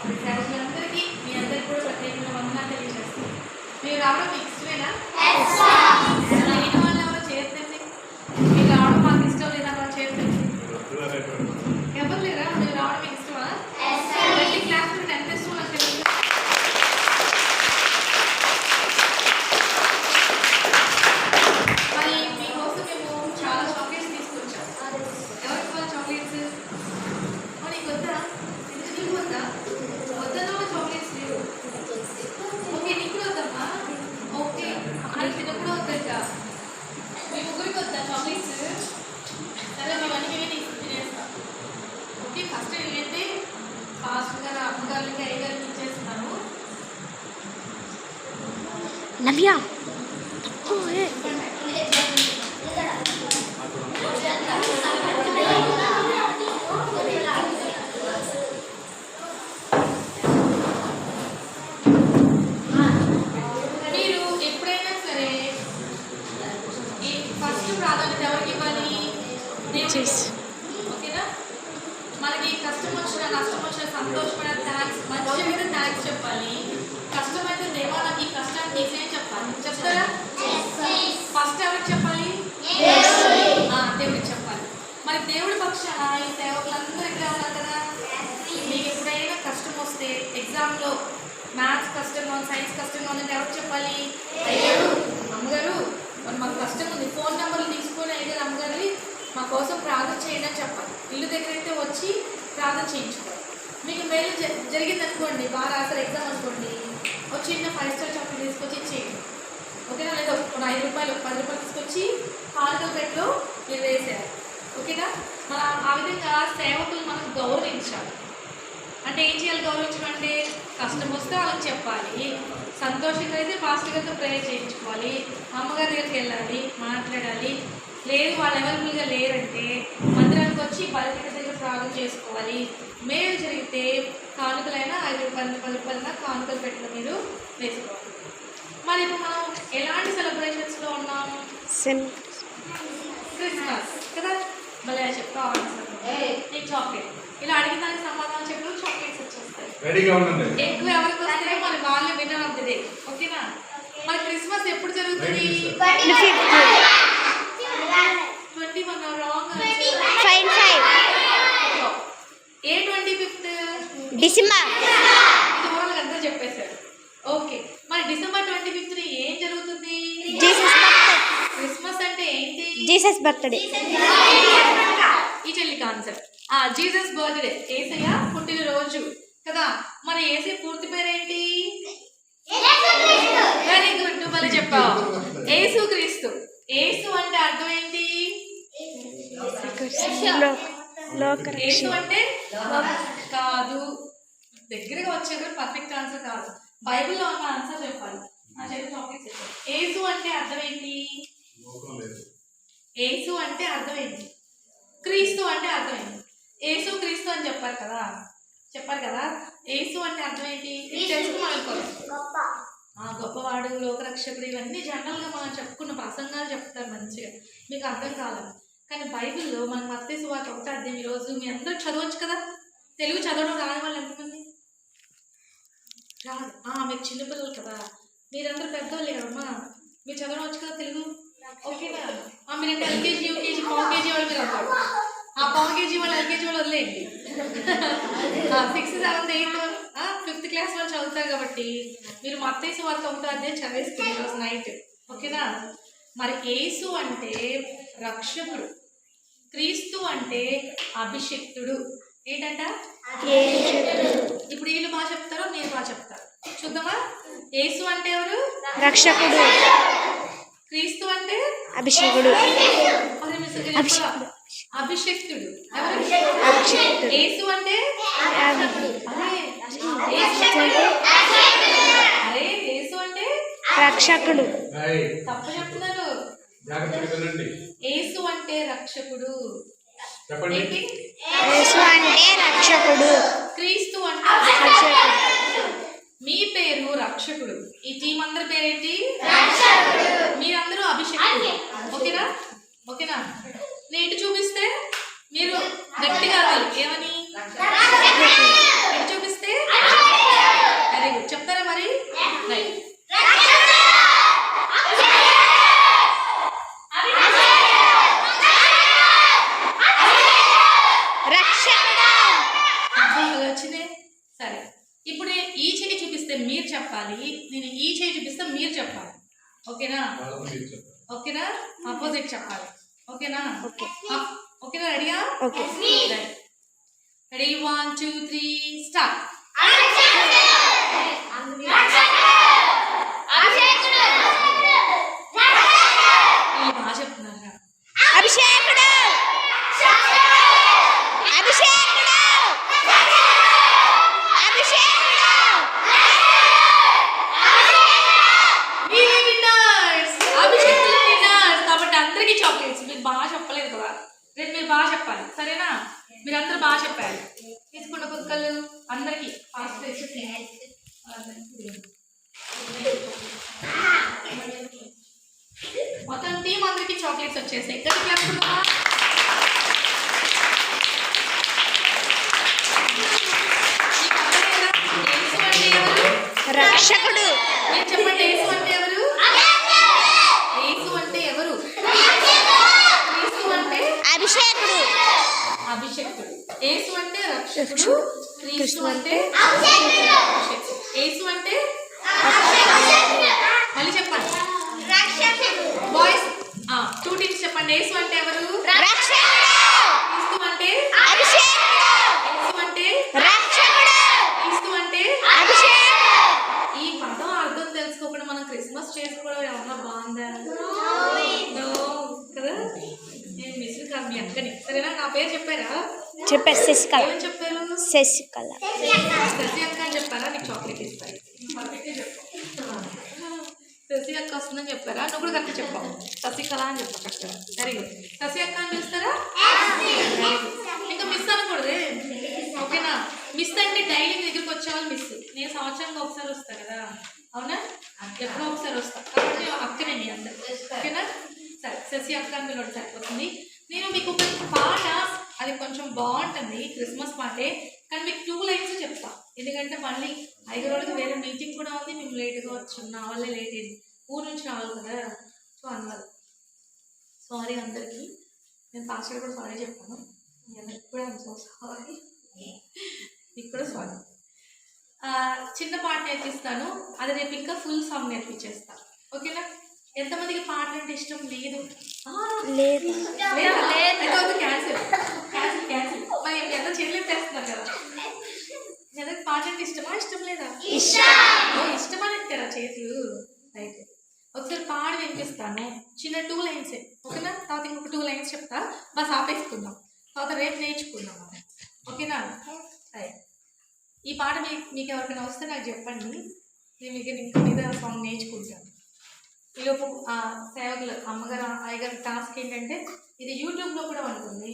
అందరికీ మీ అందరికీ కూడా ప్రత్యేకంగా వందనాలు తెలియజేస్తాను. మీరు రావడం మీకు ఇష్టమేనా? లేని వాళ్ళు ఎవరో చేరుతండి. మీరు రావడం మాకు ఇష్టం లేదా వాళ్ళు చేరుతండి. ఎవరు లేరా? మీరు రావడం మీకు ఇష్టమా? వెళ్ళి క్లాస్ మీద ఎంత ఇష్టం నాకు తెలియదు. మరి మీకోసం మేము చాలా చాక్లెట్స్ తీసుకొచ్చాం. ఎవరికి వాళ్ళ చాక్లెట్స్ నీకు వద్దా? నీకు వద్దా? వద్దన్నా చాక్లెట్స్ లేవు. ఓకే, నీకు కూడా వద్దమ్మా. ఓకే, అది తినకు కూడా వద్దంట. మీ ముగ్గురికి వద్దా చాక్లెట్స్? సరే, మేమన్నీ మేమే తినేస్తాం. ఓకే, ఫస్ట్ ఏంటంటే ఫాస్ట్గా అమ్మగారికి అయ్యగారికి ఇచ్చేస్తున్నాను. నవ్య మీరు ఎప్పుడైనా సరే ఫస్ట్ ప్రాధాన్యత ఎవరికి ఇవ్వాలి? ఓకేనా? మనకి కష్టం వచ్చినా నష్టం వచ్చినా సంతోషమైన థ్యాంక్స్, మంచి మీద థ్యాంక్స్ చెప్పాలి. కష్టమైతే దేవా నాకు ఈ కష్టాన్ని తీసేయని చెప్పాలి. చెప్తారా? ఫస్ట్ ఎవరికి చెప్పాలి? దేవుడికి చెప్పాలి. మరి దేవుడి పక్షాన ఈ సేవకులందరూ ఇక్కడ ఉన్నారు కదా. మీకు ఎప్పుడైనా కష్టం వస్తే ఎగ్జామ్లో మ్యాథ్స్ కష్టంగా ఉంది, సైన్స్ కష్టంగా ఉందంటే ఎవరికి చెప్పాలి? అయ్యారు, అమ్మగారు మరి మాకు కష్టం ఉంది, ఫోన్ నెంబర్లు తీసుకొని అయ్యారు అమ్మగారి మా కోసం ప్రార్థన చేయండి అని చెప్పాలి. ఇల్లు దగ్గర అయితే వచ్చి ప్రార్థన చేయించుకోవాలి. మీకు మేలు జరిగింది అనుకోండి, బాగా రాసారు ఎగ్జామ్ అనుకోండి, ఒక చిన్న 5 స్టార్ చాక్లెట్ తీసుకొచ్చి ఇచ్చేయండి. ఓకేనా? లేదా ఒక 5 రూపాయలు 10 రూపాయలు తీసుకొచ్చి హాల్తో పెట్టలో మీరు వేసేయాలి. ఓకేనా? మనం ఆ విధంగా సేవకులు మనం గౌరవించాలి. అంటే ఏం చేయాలి? గౌరవించడం అంటే కష్టం వస్తే వాళ్ళకి చెప్పాలి, సంతోషంగా అయితే పాస్టర్ గారితో ప్రేయర్ చేయించుకోవాలి, అమ్మగారి దగ్గరికి వెళ్ళాలి, మాట్లాడాలి. లేదు వాళ్ళు అవైలబుల్గా లేరంటే మందిరానికి వచ్చి బలిపీఠ దగ్గర ప్రార్థన చేసుకోవాలి. మేలు జరిగితే కానుకలైనా 5 రూపాయలు 10 రూపాయలైనా కానుకలు పెట్టిన మీరు వేసుకోవాలి. మరి ఇప్పుడు మనం ఎలాంటి సెలబ్రేషన్స్లో ఉన్నాం? క్రిస్మస్ కదా. భలే చెప్తా నీకు చాక్లెట్ ఇలా అడిగిన దానికి సమాధానం చెప్పడం చాక్లెట్స్ వచ్చేస్తాయి. ఎక్కువ ఎవరికి వస్తే మరి వాళ్ళే విన్నర్ ఆఫ్ ది డే. ఓకేనా? మరి క్రిస్మస్ ఎప్పుడు జరుగుతుంది? 21 రాంగ్. ఏ 25th? డిసెంబర్. ఇది ఓవరాల్ అంతా చెప్పేశారు. ఓకే, మరి డిసెంబర్ 25th ఏం జరుగుతుంది? క్రిస్మస్ అంటే ఏంటి? Jesus birthday. ఈ చెల్లి కాన్సెప్ట్ జీసస్ బర్త్డే, యేసయ్య పుట్టినరోజు కదా. మరి యేసయ్య పూర్తి పేరేంటి? వెరీ గుడ్, నువ్వు మళ్ళీ చెప్పావు. యేసు క్రీస్తు. యేసు అంటే అర్థం ఏంటి? యేసు అంటే కాదు, దగ్గరగా వచ్చేది పర్ఫెక్ట్ ఆన్సర్ కాదు. బైబిల్లో ఉన్న ఆన్సర్ చెప్పాలి. యేసు అంటే అర్థం ఏంటి? యేసు అంటే అర్థం ఏంటి? క్రీస్తు అంటే అర్థం ఏంటి? యేసు క్రీస్తు అని చెప్పారు కదా. యేసు అంటే అర్థం ఏంటి? గొప్పవాడు, లోకరక్షకుడు, ఇవన్నీ జనరల్గా మనం చెప్పుకున్న ప్రసంగాలు చెప్తారు మంచిగా, మీకు అర్థం కావాలి. కానీ బైబిల్లో మనం మత్తయి సువార్త 1వ అధ్యాయం ఈరోజు మీ అందరూ చదవచ్చు కదా. తెలుగు చదవడం రాని వాళ్ళు ఎంతమంది? రాదు. మీరు చిన్నపిల్లలు కదా, మీరందరూ పెద్దవాళ్ళే కదమ్మా, మీరు చదవడం వచ్చు కదా తెలుగు. ఓకేనా? మీరంటే ఎల్కేజీ యూకేజీ పావు కేజీ వాళ్ళు మీరు అన్నారు. పావు కేజీ వాళ్ళు ఎల్కేజీ వాళ్ళు వదిలేయండి. 6th 7th 8th 5th class వాళ్ళు చదువుతారు కాబట్టి మీరు మత్తయి సువార్త 1వ అధ్యాయం చదివేసుకుని ఈరోజు నైట్. ఓకేనా? మరి యేసు అంటే రక్షకుడు, క్రీస్తు అంటే అభిషిక్తుడు. ఏంటంట? ఇప్పుడు వీళ్ళు బాగా చెప్తారో నేను బాగా చెప్తారు, చూద్దామా? యేసు అంటే ఎవరు? రక్షకుడు. క్రీస్తు అంటే అభిషేకుడు. అభిషేక్తుడు. యేసు అంటే యేసు అంటే రక్షకుడు. తప్పు చెప్తున్నారు. యేసు అంటే రక్షకుడు. యేసు అంటే రక్షకుడు. క్రీస్తు అంటే మీ పేరు రక్షకుడు. ఈ టీం అందరి పేరేంటి? మీరందరూ అభిషేకుడు. ఓకేనా? నేను చూపిస్తే మీరు గట్టిగా ఏమని చూపిస్తే రక్షకుడు. అలా వచ్చింది. సరే, ఇప్పుడు నేను ఈ చేయి చూపిస్తే మీరు చెప్పాలి, నేను ఈ చేయి చూపిస్తే మీరు చెప్పాలి. ఓకేనా? ఓకేనా? ఆపోజిట్ చెప్పాలి. ఓకేనా? ఓకే. ఓకేనా? రెడీయా? ఓకే. Ready 1 2 3 start. బాగా చెప్తున్నారు. అభిషేకుడు. అభిషేకుడు. అభిషేకుడు. మీరే విన్నర్స్. అభిషేకులు విన్నర్స్. కాబట్టి అందరికీ చాక్లెట్స్. మీరు బాగా చెప్పలేదు కదా, రేపు మీరు బాగా చెప్పాలి. సరేనా? మీరు అందరూ బాగా చెప్పాలి. తీసుకున్న కుక్కలు అందరికీ ఫాస్ట్ మొత్తం టీం అందరికీ చాక్లెట్స్ వచ్చేసాయి. ఎక్కడికి లేకుండా రక్షకుడు. మీరు చెప్పండి. యేసు అంటే ఎవరు? యేసు అంటే ఎవరు? యేసు అంటే అభిషేకుడు. అభిషేకుడు. యేసు అంటే రక్షకుడు. క్రీస్తు అంటే యేసు అంటే మళ్ళీ చెప్పండి. బాయ్స్ 2 టీమ్స్ చెప్పండి. యేసు అంటే ఎవరు? రక్షకుడు. క్రీస్తు అంటే అభిషేకుడు. యేసు అంటే రక్షకుడు. క్రీస్తు అంటే అభిషేకుడు. ఈ పదం అర్థం తెలుసుకోకుండా మనం క్రిస్మస్ చేసుకోవడం ఏమన్నా బాగుందా? No, కదా? నేను మిస్ కాదు మీ అక్కని. సరేనా? నా పేరు చెప్పారా? చెప్పారు. శశికళ. ఏమని చెప్పారు? శశికళ. శశి అక్క అని చెప్పారా? నీకు చాక్లెట్ ఇస్తాయి. శశి అక్క వస్తుందని చెప్పారా? నువ్వు కూడా కరెక్ట్ చెప్పావు. శశికళ అని చెప్పావు అక్కడ. Very good. శశి అక్క అని చూస్తారా? ఇంకా మిస్ అనకూడదే. ఓకేనా? మిస్ అంటే డైలీ మీ దగ్గరికి వచ్చేవాళ్ళు మిస్. నేను సంవత్సరంలో ఒకసారి వస్తా కదా, అవునా? ఎప్పుడో ఒకసారి వస్తా కాబట్టి అక్కనే మీ అందరు. ఓకేనా? సరే, శశి అక్క అని మీరు సరిపోతుంది. నేను మీకు ఒక పాట, అది కొంచెం బాగుంటుంది, క్రిస్మస్ పాటే, కానీ మీకు 2 లైన్స్ చెప్తా. ఎందుకంటే మళ్ళీ 5 రోజులకి వేరే మీటింగ్ కూడా ఉంది. మేము లేట్గా వచ్చాం, నా వల్లే లేట్ అయింది. ఊరు నుంచి రావాలి కదా, సో అందువల్ల సారీ అందరికీ. నేను పాస్టర్ కూడా సారీ చెప్పాను. అందరికి కూడా సో సారీ, మీకు కూడా సారీ. చిన్న పాట నేర్పిస్తాను, అది రేపు ఇంకా ఫుల్ సాంగ్ నేర్పించేస్తాను. ఓకేనా? ఎంతమందికి పాటలు అంటే ఇష్టం లేదు? లేదు. Cancel cancel cancel. మరి ఎంత చెల్లింపు తెస్తున్నారు కదా. ఎవరికి పాట అంటే ఇష్టమా, ఇష్టం లేదా? ఇష్టమని ఎత్తారా చేతులు? రైట్. ఒకసారి పాడి వినిపిస్తాను, చిన్న 2 లైన్సే. ఓకేనా? తర్వాత ఇంకొక 2 లైన్స్ చెప్తా, బస్ ఆపేసుకుందాం. తర్వాత రేపు నేర్చుకుందాం. ఓకేనా? రైట్. ఈ పాట మీకు ఎవరికైనా వస్తే నాకు చెప్పండి, నేను మీకు ఇంకా మీద సాంగ్ నేర్చుకుంటాను. ఈలోపు సేవకులు అమ్మగారు అయ్యగారి టాస్క్ ఏంటంటే, ఇది యూట్యూబ్లో కూడా ఉంటుంది.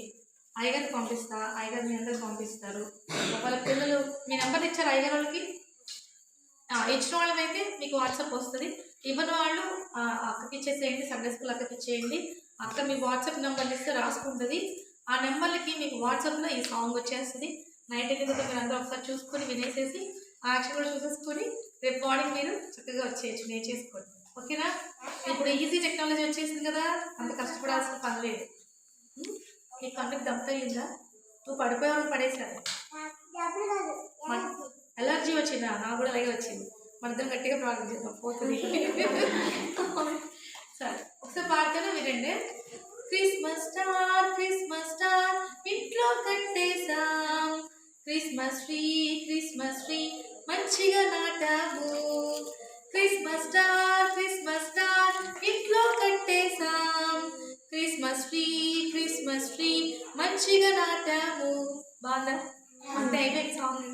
అయ్యగారికి పంపిస్తా, అయ్యగారు మీ అందరికి పంపిస్తారు. వాళ్ళ పిల్లలు మీ నెంబర్ ఇచ్చారు అయ్యగారు వాళ్ళకి. ఇచ్చిన వాళ్ళమైతే మీకు వాట్సాప్ వస్తుంది. ఇవ్వని వాళ్ళు అక్కకి ఇచ్చేసేయండి, సండే స్కూల్ అక్కకి ఇచ్చేయండి. అక్క మీ వాట్సాప్ నెంబర్లు ఇస్తే రాసుకుంటుంది. ఆ నెంబర్లకి మీకు వాట్సాప్లో ఈ సాంగ్ వచ్చేస్తుంది. నైట్ అయితే మీరు అందరూ ఒకసారి చూసుకొని వినేసేసి ఆ యాక్షన్ కూడా చూసేసుకొని రేపు మార్నింగ్ మీరు చక్కగా వచ్చేయచ్చు, నేర్చేసుకోండి. ఓకేనా? ఇప్పుడు ఈజీ టెక్నాలజీ వచ్చేసింది కదా, అంత కష్టపడాల్సిన పని లేదు. నీ కన్నుకి దెబ్బతయిందా? నువ్వు పడిపోయావు, పడేసాను. ఎలర్జీ వచ్చిందా? నాకు కూడా అలాగే వచ్చింది. మన ఇద్దరం గట్టిగా ప్రాబ్లం చేద్దాం, పోతుంది. సరే, ఒకసారి పాడుతూనే వినండి. క్రిస్మస్ స్టార్ ఇంట్లో కట్టేసాం, క్రిస్మస్ ట్రీ మంచిగా నాటాము. క్రిస్మస్ స్టార్ ఇంట్లో కట్టేసాం, క్రిస్మస్ ట్రీ మంచిగా నాటాము. బాగుందా? అంతే అయిపోయింది సాంగ్.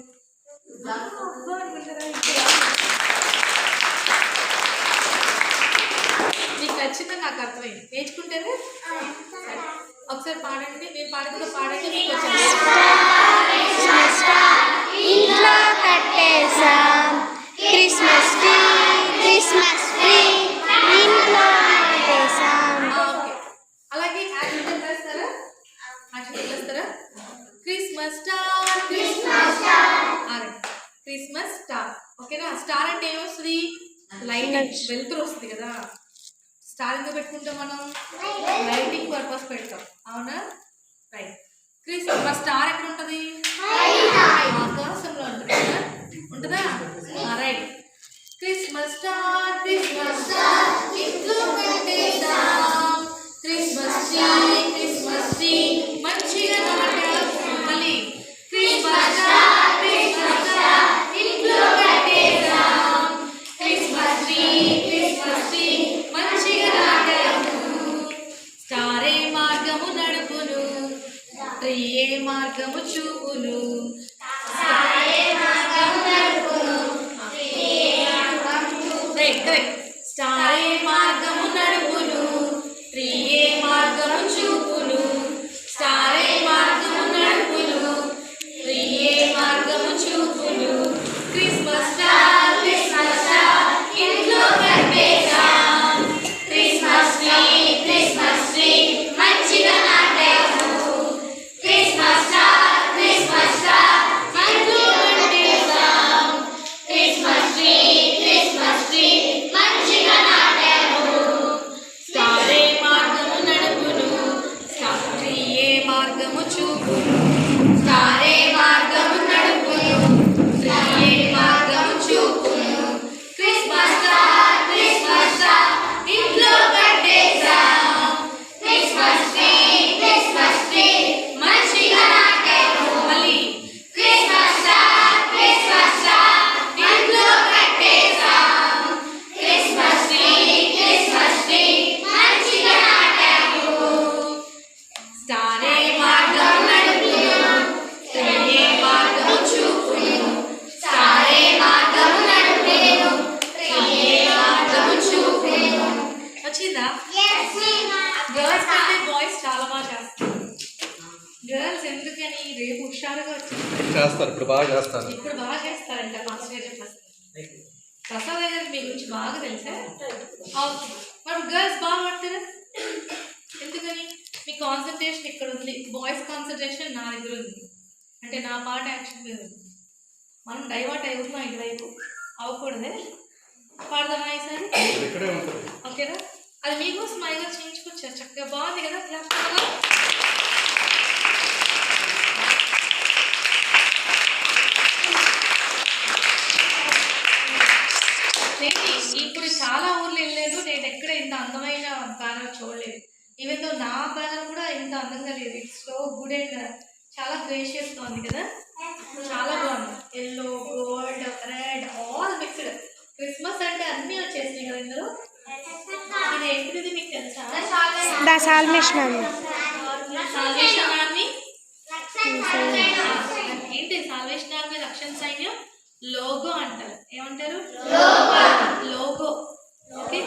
నీకు నచ్చిందో నాకు అర్థమైంది, నేర్చుకుంటేనే. ఒకసారి పాడండి, నేను పాడుతుందో పాడండి. మీకు ఇంట్లో కట్టేసాం, క్రిస్మస్ ట్రీ ఇంట్లో కట్టేసాం. ఓకే, అలాగే యాక్షన్ చేస్తారా? Christmas star. ఓకేనా? స్టార్ అంటే ఏమొస్తుంది? లైటింగ్, వెలుతురు వస్తుంది కదా. స్టార్ ఎందుకు పెట్టుకుంటాం మనం? లైటింగ్ పర్పస్ పెడతాం, అవునా? రైట్. క్రిస్మస్ స్టార్ ఎక్కడ ఉంటుంది? ఆకాశంలో ఉంటుంది కదా, ఉంటుందా? రైట్. క్రిస్మస్ స్టార్ ఇంట్లో పెట్టేద్దాం. క్రిస్మస్ ట్రీ మంచిగా నాటాం. మళ్ళీ క్రిస్మస్ స్టార్ ఇంట్లో పెట్టేద్దాం. క్రిస్మస్ ట్రీ మంచిగా నాటాము. స్టారే మార్గము నడుపును, ట్రీయే మార్గము చూపును. స్టారే మార్గము నడుపును, ట్రీయే మార్గము చూపును. స్టారే మార్గము నడుపును, ట్రీయే మార్గము చూపును. క్రిస్మస్ స్టార్ ఇంట్లో పెట్టేద్దాం. క్రిస్మస్ ట్రీ మంచిగా నాటాము. క్రిస్మస్ స్టార్ ఇంట్లో పెట్టేద్దాం. క్రిస్మస్ ట్రీ మంచిగా నాటాము. స్టారే మార్గము నడుపును, ట్రీయే మార్గము చూపును. స్టారే మార్గము నడుపును, ట్రీయే మార్గము చూపును. క్రిస్మస్ స్టార్ ఇంట్లో పెట్టేద్దాం. క్రిస్మస్ ట్రీ మంచిగా నాటాము. మళ్ళీ క్రిస్మస్ స్టార్ ఇంట్లో పెట్టేద్దాం. క్రిస్మస్ ట్రీ మంచిగా నాటాము. స్టారే మార్గం నడుపును, ట్రీయే మార్గము చూపును. స్టారే మార్గం నడుపును, ట్రీయే మార్గము చూపును. వచ్చిందా? గర్ల్స్ కంటే బాయ్స్ చాలా బాగా చేస్తారు. గర్ల్స్ ఎందుకని రేపు హుషారుగా వచ్చింది చేస్తారు, ఇప్పుడు బాగా చేస్తారు. ఇప్పుడు బాగా చేస్తారంట. ప్రసాద్ గారికి మీ గురించి బాగా తెలుసా? మరి గర్ల్స్ బాగా పడతారా? ఎందుకని? మీ కాన్సన్ట్రేషన్ ఇక్కడ ఉంది, బాయ్స్ కాన్సన్ట్రేషన్ నా దగ్గర ఉంది. అంటే నా పాట యాక్షన్ మీద ఉంది. మనం డైవర్ట్ అయిపోతున్నాం ఇటువైపు, అవ్వకూడదే. పాడదామా ఈసారి? ఇక్కడే ఉంటుంది. ఓకేనా? అది మీకోసం మైగా చేయించుకొచ్చారు, చక్కగా బాగుంది కదా. క్లాస్ కదా. ఇప్పుడు చాలా ఊర్లు వెళ్ళలేదు, నేను ఎక్కడ ఇంత అందమైన బ్యానర్ చూడలేదు. ఈవెన్ తో నా బ్యానర్ కూడా ఇంత అందంగా లేదు. ఇట్స్ సో గుడ్ అండ్ చాలా గ్రేషియస్ గా ఉంది కదా, చాలా బాగుంది. Yellow, gold, red all mixed. Christmas అంటే అన్ని వచ్చేసినాయి కదా ఇందులో. ఇది ఏంటిది మీకు తెలుసా? The salvation army. Salvation army ఏంటి? సాల్వేషన్ ఆర్మీ రక్షణ సైన్యం లోగో అంటారు. ఏమంటారు? లోగో. ఓకే,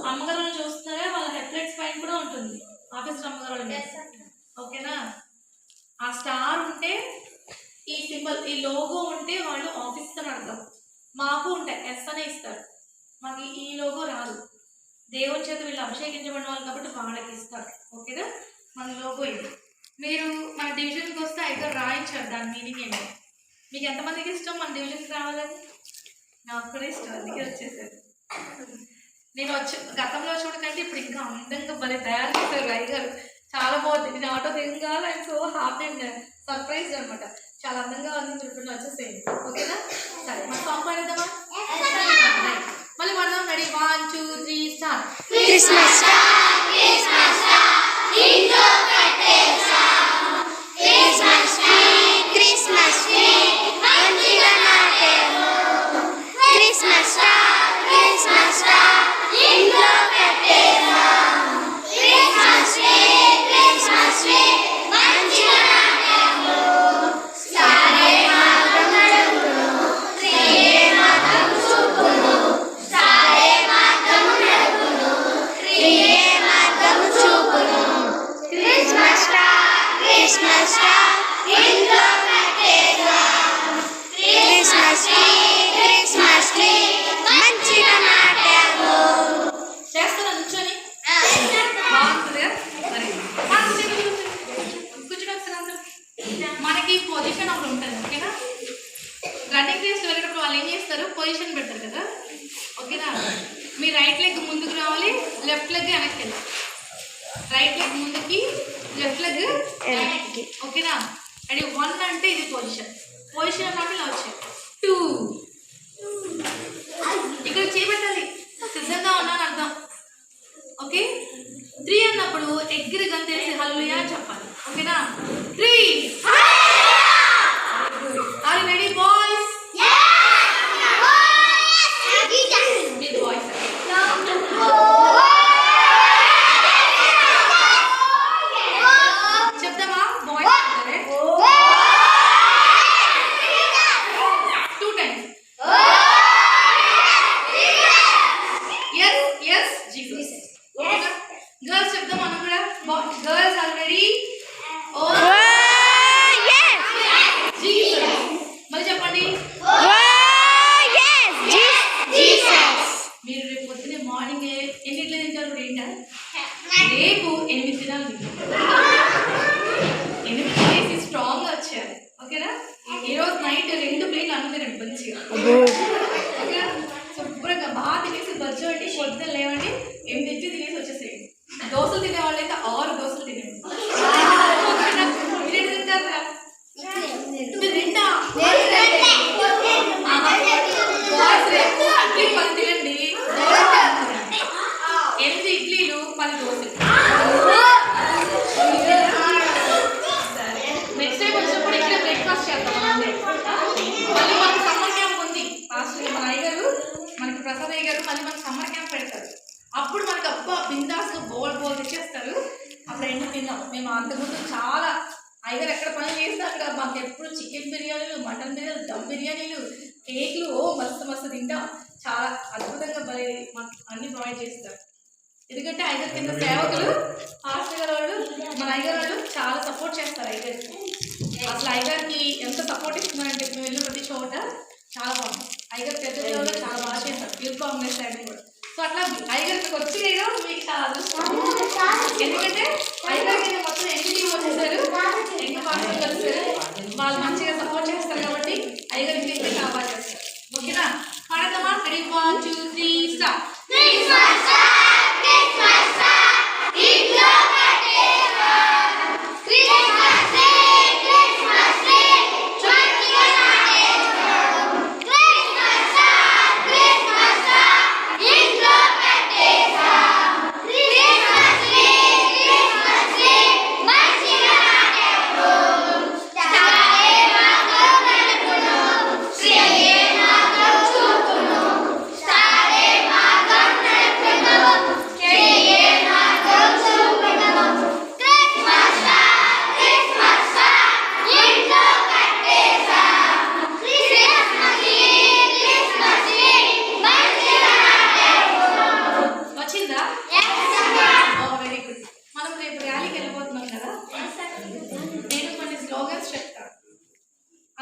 అమ్మగారు చూస్తున్నారా? వాళ్ళ హెడ్లైట్స్ పైన కూడా ఉంటుంది ఆఫీస్ అమ్మగారు. ఓకేనా? ఆ స్టార్ ఉంటే, ఈ సింబల్, ఈ లోగో ఉంటే వాళ్ళు ఆఫీస్ అని అర్థం. మాకు ఉంటాయి, ఎస్ అనే ఇస్తారు. మాకు ఈ లోగో రాదు. దేవుని చేత వీళ్ళు అభిషేకించబడిన వాళ్ళు కాబట్టి వాళ్ళకి ఇస్తారు. ఓకేనా? మన లోగో ఇది. మీరు మన డివిజన్కి వస్తే అయితే రాయించారు దాని మీనింగ్ ఏంటి. మీకు ఎంతమందికి ఇష్టం మన డివిజన్కి రావాలని? నాకు కూడా ఇష్టం, అందుకే వచ్చేసారు. నేను గతంలో చూడకంటే ఇప్పుడు ఇంకా అందంగా భలే తయారు చేశారు రై గారు. చాలా బాగుంది. నేను ఆటో దిగాలి, I'm so happy and surprise అనమాట. చాలా అందంగా ఉంది. చెప్పండి, వచ్చేసేయండి. ఓకేనా? సరే, మన సాంగ్ పాడేద్దామా? మళ్ళీ పడదాం. రెడీ? 1 2 3 స్టార్ట్. క్రిస్మస్ ఇంట్లో పెట్టేద్దాం. క్రిస్మస్ ట్రీ మంచిగా నాటాము. క్రిస్మస్ స్టార్ ఇంట్లో పెట్టేద్దాం. క్రిస్మస్ ట్రీ మంచిగా నాటాము. స్టారే మార్గం నడుపును, ట్రీయే మార్గం చూపును. స్టారే మార్గం నడుపును, ట్రీయే మార్గం చూపును. క్రిస్మస్ స్టార్ ఇంట్లో పెట్టేద్దాం. క్రిస్మస్ ట్రీ మంచిగా నాటాము. చేస్తారా నుంచొని? బాగుంటుందిగా? మరి కూర్చొని వస్తారు అందరూ. మనకి పొజిషన్ ఒకటి ఉంటుంది. ఓకేనా? రన్నింగ్ రేస్ వెళ్ళేటప్పుడు వాళ్ళు ఏం చేస్తారు? పొజిషన్ పెడతారు కదా. ఓకేనా? మీ రైట్ లెగ్ ముందుకు రావాలి, లెఫ్ట్ లెగ్ వెనక్కి వెళ్ళాలి. రైట్ లెగ్ ముందుకి, లెఫ్ట్ లెగ్ వెనక్కి. ఓకేనా? అండ్ 1 అంటే ఇది పొజిషన్. పొజిషన్ అన్నప్పుడు ఇలా వచ్చాయి. 2 ఇక్కడ చేపెట్టాలి, సిద్ధంగా ఉన్నాను అర్థం. ఓకే. 3 అన్నప్పుడు ఎగ్గిరి గంతేసి హల్లెలూయా చెప్పాలి. ఓకేనా? 3 are you ready boys? With boys చెప్తామా? బాయ్స్ అంటారే 2 times. Yes, yes, Jesus. ఓకేనా? గర్ల్స్ చెప్దాం మనం కూడా. Girls are ready? Oh Jesus. మళ్ళీ చెప్పండి. మీరు రేపు పొద్దున్నే మార్నింగ్ ఎన్నింటిలో తింటారు? రేపు 8 తినాలి. 8 తినేసి స్ట్రాంగ్గా వచ్చేయాలి. ఓకేనా? ఈరోజు నైట్ 2 ప్లేట్లు అన్నం తినండి మంచిగా. ఓకేనా? శుభ్రంగా బాగా తినేసి బజ్జు అండి, పొద్దున్న లేవండి, 8 తినేసి వచ్చేసేయండి. దోశలు తినే వాళ్ళు అయితే 6 దోశలు తినండి. మీరు తింటారా? మీరు తింటా ఇడ్లీ 10 తినండి. 8 ఇడ్లీలు 10 దోశలు. నెక్స్ట్ టైం వచ్చినప్పుడు ఇక్కడ బ్రేక్ఫాస్ట్ చేద్దాం. మళ్ళీ మనకు సమ్మర్ క్యాంప్ ఉంది. మన అయ్యగారు, మనకి ప్రసాద్ అయ్య గారు మళ్ళీ మనకు సమ్మర్ క్యాంప్ పెడతారు. అప్పుడు మనకు అబ్బా బిందాస్గా బోల్ తెచ్చేస్తారు. అప్పుడు ఎన్నో తిన్నాం మేము. అంతకుముందు చాలా అయ్యగారు ఎక్కడ పనులు చేస్తే అక్కడ మాకు ఎప్పుడు చికెన్ బిర్యానీలు, మటన్ బిర్యానీలు, దమ్ బిర్యానీలు, కేక్లు మస్తు తింటాం. చాలా అద్భుతంగా మాకు అన్ని ప్రొవైడ్ చేస్తారు. ఎందుకంటే అయ్యగారు కింద సేవకులు, పాస్టర్ గారు వాళ్ళు, మన అయ్యగారు వాళ్ళు చాలా సపోర్ట్ చేస్తారు అయ్యగారికి. అసలు అయ్యగారికి ఎంత సపోర్ట్ ఇస్తున్నారంటే మేము వెళ్ళిన ప్రతి చోట చాలా బాగుంది. అయ్యగారు పెద్ద దేవుళ్ళు చాలా బాగా చేస్తారు. ప్యూర్ కాంగ్రెస్ సైడ్ కూడా. సో అట్లా అయ్యగారికి వచ్చి వేయడం మీకు చాలా అదృష్టం. ఎందుకంటే అయ్యగారికి మొత్తం ఎన్ని టీం వచ్చేసారు, ఎన్ని పాస్టర్లు వచ్చారు, వాళ్ళు మంచిగా సపోర్ట్ చేస్తారు కాబట్టి అయ్యగారికి ఇంకా చాలా బాగా చేస్తారు. ఓకేనా? పాడదామా? 1 2 3 స్టార్ట్.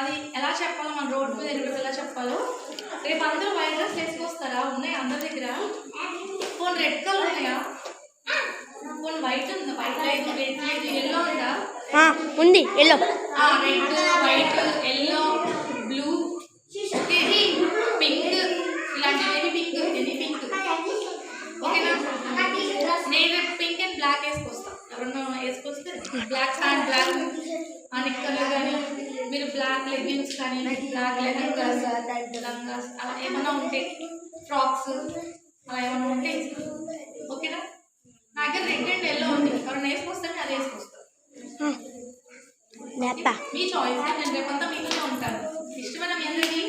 అది ఎలా చెప్పాలో, మన రోడ్డు మీద ఎలా చెప్పాలో రేపు అందరూ వైట్ డ్రెస్ వేసుకొస్తారా? ఉన్నాయి అందరి దగ్గర. ఫోన్ రెడ్ కలర్ ఉన్నాయా? ఫోన్ వైట్ ఉందా? వైట్ లేదు, రెడ్ లేదు, ఎల్లో ఉందా? ఉంది. Yellow, red, white, yellow, blue, pink, ఇలాంటివి పింక్, ఎనీ పింక్. ఓకేనా? నేను పింక్ అండ్ బ్లాక్ వేసుకొస్తాను. ఎవరన్నా వేసుకొస్తే బ్లాక్ హ్యాండ్, బ్లాక్ ఆ నిక్కర్లు కానీ, మీరు బ్లాక్ లెగ్గిన్స్ కానీ, బ్లాక్ లెహంగాస్, లంగాస్ అలా ఏమైనా ఉంటే, ఫ్రాక్స్ అలా ఏమైనా ఉంటే ఓకేనా? నా దగ్గర రెడ్ అండ్ ఎల్లో ఉంది. ఎవరైనా వేసుకొస్తే అది వేసుకొస్తాను. మీ చాయిస్. నేను రేపంతా మీతో ఉంటాను. ఇష్టమైన మీ అందరికీ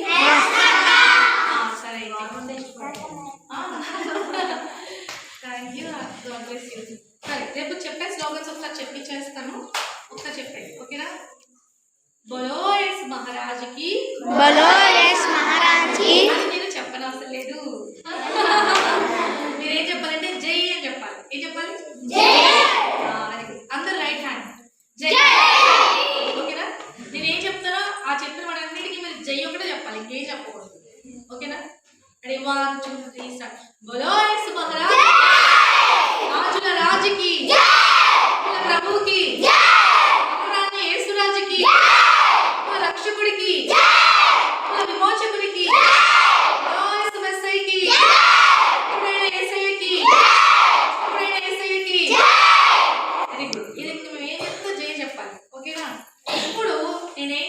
సరే థ్యాంక్ యూ. సరే రేపు చెప్పే స్లోగన్స్ ఒకసారి చెప్పించేస్తాను. ఒకసారి చెప్పండి. ఓకేనా? బోలో ఎస్ మహారాజ్ కి, బోలో ఎస్ మహారాజ్ కి. నేను చెప్పను అవసరం లేదు. మీరేం చెప్పాలంటే జై అని చెప్పాలి. ఏం చెప్పాలి? అందరు రైట్ హ్యాండ్ జై. ఓకేనా? నేనేం చెప్తానో ఆ చెప్పిన వాడన్నిటికీ మీరు జై ఒకటే చెప్పాలి, ఇంకేం చెప్పకూడదు. ఓకేనా? Ready 1 2 3 start. బోలో ఎస్ మహారాజ్, రాజుల రాజుకి, ప్రభుకి, యేసురాజుకి, రక్షకుడికి, విమోచకుడికి, మెస్సయ్యకి, యేసయ్యకి, యేసయ్యకి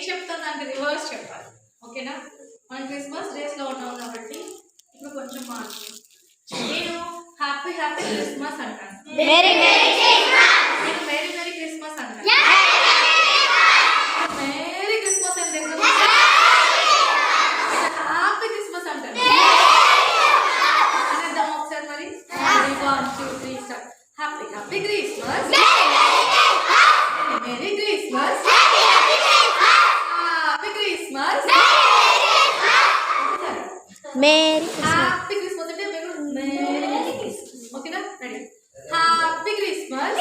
చెప్తాను దానికి రివర్స్ చెప్పాలి. ఓకేనా? మనం క్రిస్మస్ డేస్ లో ఉన్నాం కాబట్టి ఇప్పుడు కొంచెం మార్చు. నేను హ్యాపీ హ్యాపీ క్రిస్మస్ అంటాను. వెరీ నేను వెరీ వెరీ క్రిస్మస్ అంటాను. మేరీ క్రిస్మస్ అంటే హ్యాపీ క్రిస్మస్ అంటాను. అనేద్దాం ఒకసారి మరి. 1 2 3 start. Happy happy Christmas. Merry Christmas. Happy Christmas. Merry happy Christmas అంటే మేము మేరీ క్రిస్మస్. ఓకేనా? Ready. Happy Christmas.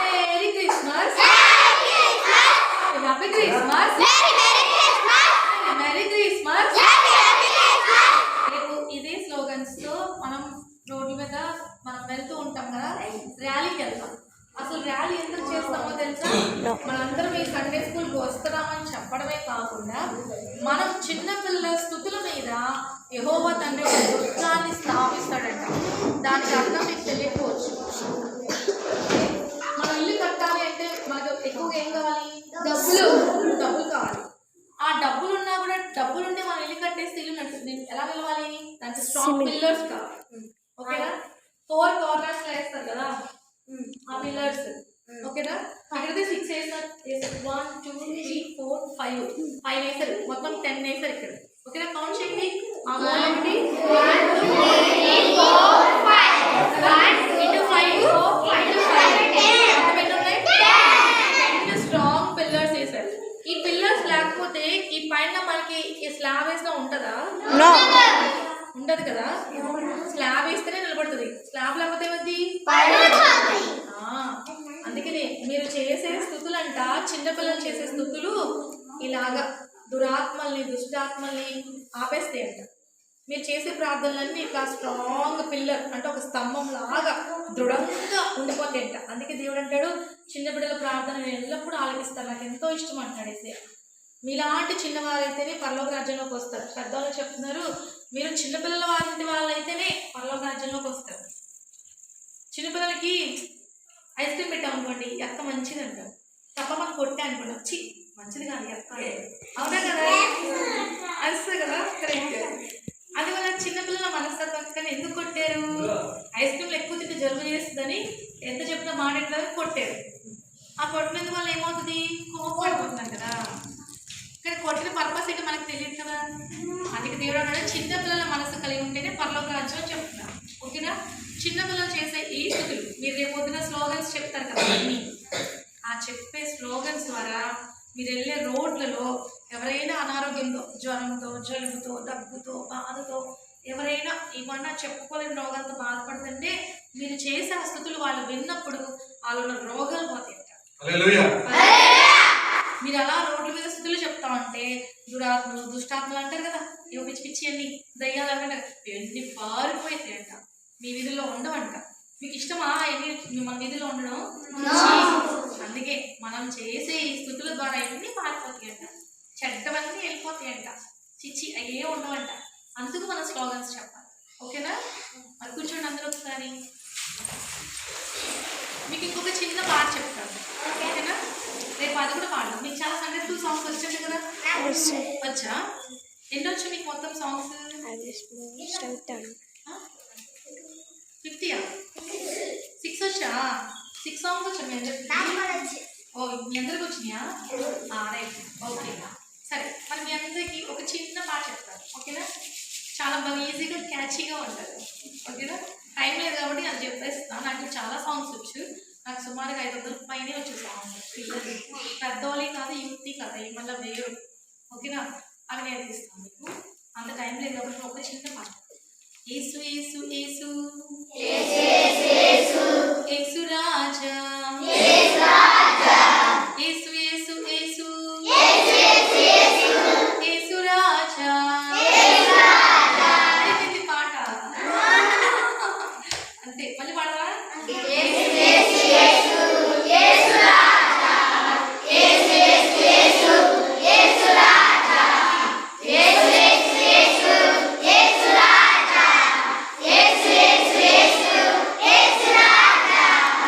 Merry Christmas. Happy Christmas. Merry Christmas. రేపు ఇదే స్లోగన్స్ తో మనం రోడ్ల మీద మనం వెళ్తూ ఉంటాం కదా, ర్యాలీకి వెళ్తాం. అసలు ర్యాలీ ఎందుకు చేస్తామో తెలుసా? మనందరం ఈ సండే స్కూల్కి వస్తున్నామని చెప్పడమే కాకుండా మనం చిన్నపిల్లల స్తుతుల మీద యెహోవా తండ్రి ఒక దుర్గాన్ని స్థాపిస్తాడంట. దానికి అర్థం మీకు తెలియకపోవచ్చు. మనం ఇల్లు కట్టాలి అంటే మనకు ఎక్కువగా ఏం కావాలి? డబ్బులు కావాలి. ఆ డబ్బులు ఉన్నా కూడా డబ్బులుంటే మనం ఇల్లు కట్టేస్తే ఇల్లు నడుస్తుంది. ఎలా నిలవాలి? దానికి స్ట్రాంగ్ పిల్లర్స్ కావాలి. ఓకేనా? 4 కార్నర్స్ వేస్తారు కదా ఆ పిల్లర్స్. ఓకేనా? అక్కడైతే 6 వేస్తారు. 1 2 3 4 5 వేస్తారు. మొత్తం 10 వేస్తారు ఇక్కడ. ఓకేనా? కౌంట్ చేయండి. ఆ 1 2 3 4 5 ఇంటూ 5 ఇంటూ 5 మొత్తం ఎన్ని ఉన్నాయి? 10 స్ట్రాంగ్ పిల్లర్స్ వేసారు. ఈ పిల్లర్స్ లేకపోతే ఈ పైన మనకి ఈ స్లాబ్ వేసినా ఉంటుందా? ఉండదు కదా. స్లాబ్ వేస్తేనే నిలబడుతుంది. స్లాబ్ లేకపోతే ఏమవుతుంది? అందుకనే మీరు చేసే స్థుతులంట, చిన్నపిల్లలు చేసే స్థుతులు ఇలాగా దురాత్మల్ని దుష్టాత్మల్ని ఆపేస్తాయంట. మీరు చేసే ప్రార్థనలన్నీ ఇట్లా స్ట్రాంగ్ పిల్లర్ అంటే ఒక స్తంభం లాగా దృఢంగా ఉండిపోతాయంట. అందుకే దేవుడు అంటాడు, చిన్నపిల్లల ప్రార్థన నేను ఎల్లప్పుడూ ఆలకిస్తాను, నాకు ఎంతో ఇష్టం అంటాడు. అయితే మీలాంటి చిన్నవారైతేనే పరలోక రాజ్యంలోకి వస్తారు. పెద్దవాళ్ళు చెప్తున్నారు, మీరు చిన్నపిల్లల వారి వాళ్ళైతేనే పరలోక రాజ్యంలోకి వస్తారు. చిన్నపిల్లలకి ఐస్ క్రీమ్ పెట్టామనుకోండి, ఎక్క మంచిది అంటారు. తప్ప మనం కొట్టే అనుకోండి, చి మంచిది కాదు ఎక్క. అవునా కదా? అదే కదా, కరెక్ట్. అందువల్ల చిన్నపిల్లల మనస్తత్వం. కానీ ఎందుకు కొట్టారు? ఐస్ క్రీమ్లు ఎక్కువ తింటే జలుబు చేస్తుందని ఎంత చెప్పినా మాట ఎట్లా కొట్టారు. ఆ కొట్టినందు వల్ల ఏమవుతుంది? కోపడిపోతున్నాం కదా. కానీ కొట్టిన పర్పస్ ఏంటో మనకు తెలియదు కదా. అందుకే దేవుడు అన్నాడు, చిన్నపిల్లల మనసు కలిగి ఉంటేనే పరలోక రాజ్యం చెప్తున్నారు. ఓకేనా? చిన్నపిల్లలు చేసే ఈ స్థుతులు మీరు రేపు పొద్దున స్లోగన్స్ చెప్తారు కదా అన్నీ. ఆ చెప్పే స్లోగన్స్ ద్వారా మీరు వెళ్ళే రోడ్లలో ఎవరైనా అనారోగ్యంతో, జ్వరంతో, జలుబుతో, దగ్గుతో, బాధతో ఎవరైనా ఏమన్నా చెప్పుకోలేని రోగాలతో బాధపడుతుంటే మీరు చేసే ఆ స్థుతులు వాళ్ళు విన్నప్పుడు వాళ్ళ రోగాలు పోతాయి. మీరు అలా రోడ్ల మీద స్థుతులు చెప్తామంటే దురాత్మలు దుష్టాత్మలు అంటారు కదా, ఇవి పిచ్చి పిచ్చి అన్ని దయ్యాలు అంటారు, ఎన్ని పారిపోతాయంట. మీ వీధుల్లో ఉండవంట. మీకు ఇష్టమా ఎన్ని మన వీధుల్లో ఉండడం? అందుకే మనం చేసే ఈ స్థుతుల ద్వారా ఎన్ని పారిపోతాయంట, చెడ్డవన్నీ వెళ్ళిపోతాయంట, చిచ్చి అయ్యే ఉండవంట. అందుకు మనం స్లోగన్స్ చెప్పాలి. ఓకేనా? మరి కూర్చోండి అందరూ ఒకసారి. మీకు ఇంకొక చిన్న పాట చెప్తాను. ఓకేనా? రేపు అది కూడా పాడదాం. మీకు చాలా సండే స్కూల్ సాంగ్స్ వచ్చాయి కదా? వచ్చా? ఎన్ని వచ్చు మీకు మొత్తం సాంగ్స్? 50 6 వచ్చా? 6 సాంగ్స్ వచ్చా మీ అందరికి? ఓ మీ అందరికి వచ్చినాయా? రైట్. ఓకే సరే. మరి మీ అందరికి ఒక చిన్న పాట చెప్తాను. ఓకేనా? చాలా బాగా ఈజీగా క్యాచీగా ఉంటుంది. ఓకేనా? టైం లేదు కాబట్టి అది చెప్పేస్తాను. నాకు చాలా సాంగ్స్ వచ్చు. నాకు సుమారుగా 500 పైనే వచ్చే సాంగ్స్. పిల్లలు పెద్దవాళ్ళే కాదు, యూత్ కాదు, అవి మళ్ళీ వేరు. ఓకేనా? అవి నేర్పిస్తాను మీకు. అంత టైం లేదు కాబట్టి ఒక చిన్న పాట. యేసు యేసు యేసు యేసు రాజా, యేసు యేసు యేసు యేసు రాజా. అయిపోయింది పాట. అంతే. మళ్ళీ పాడవా?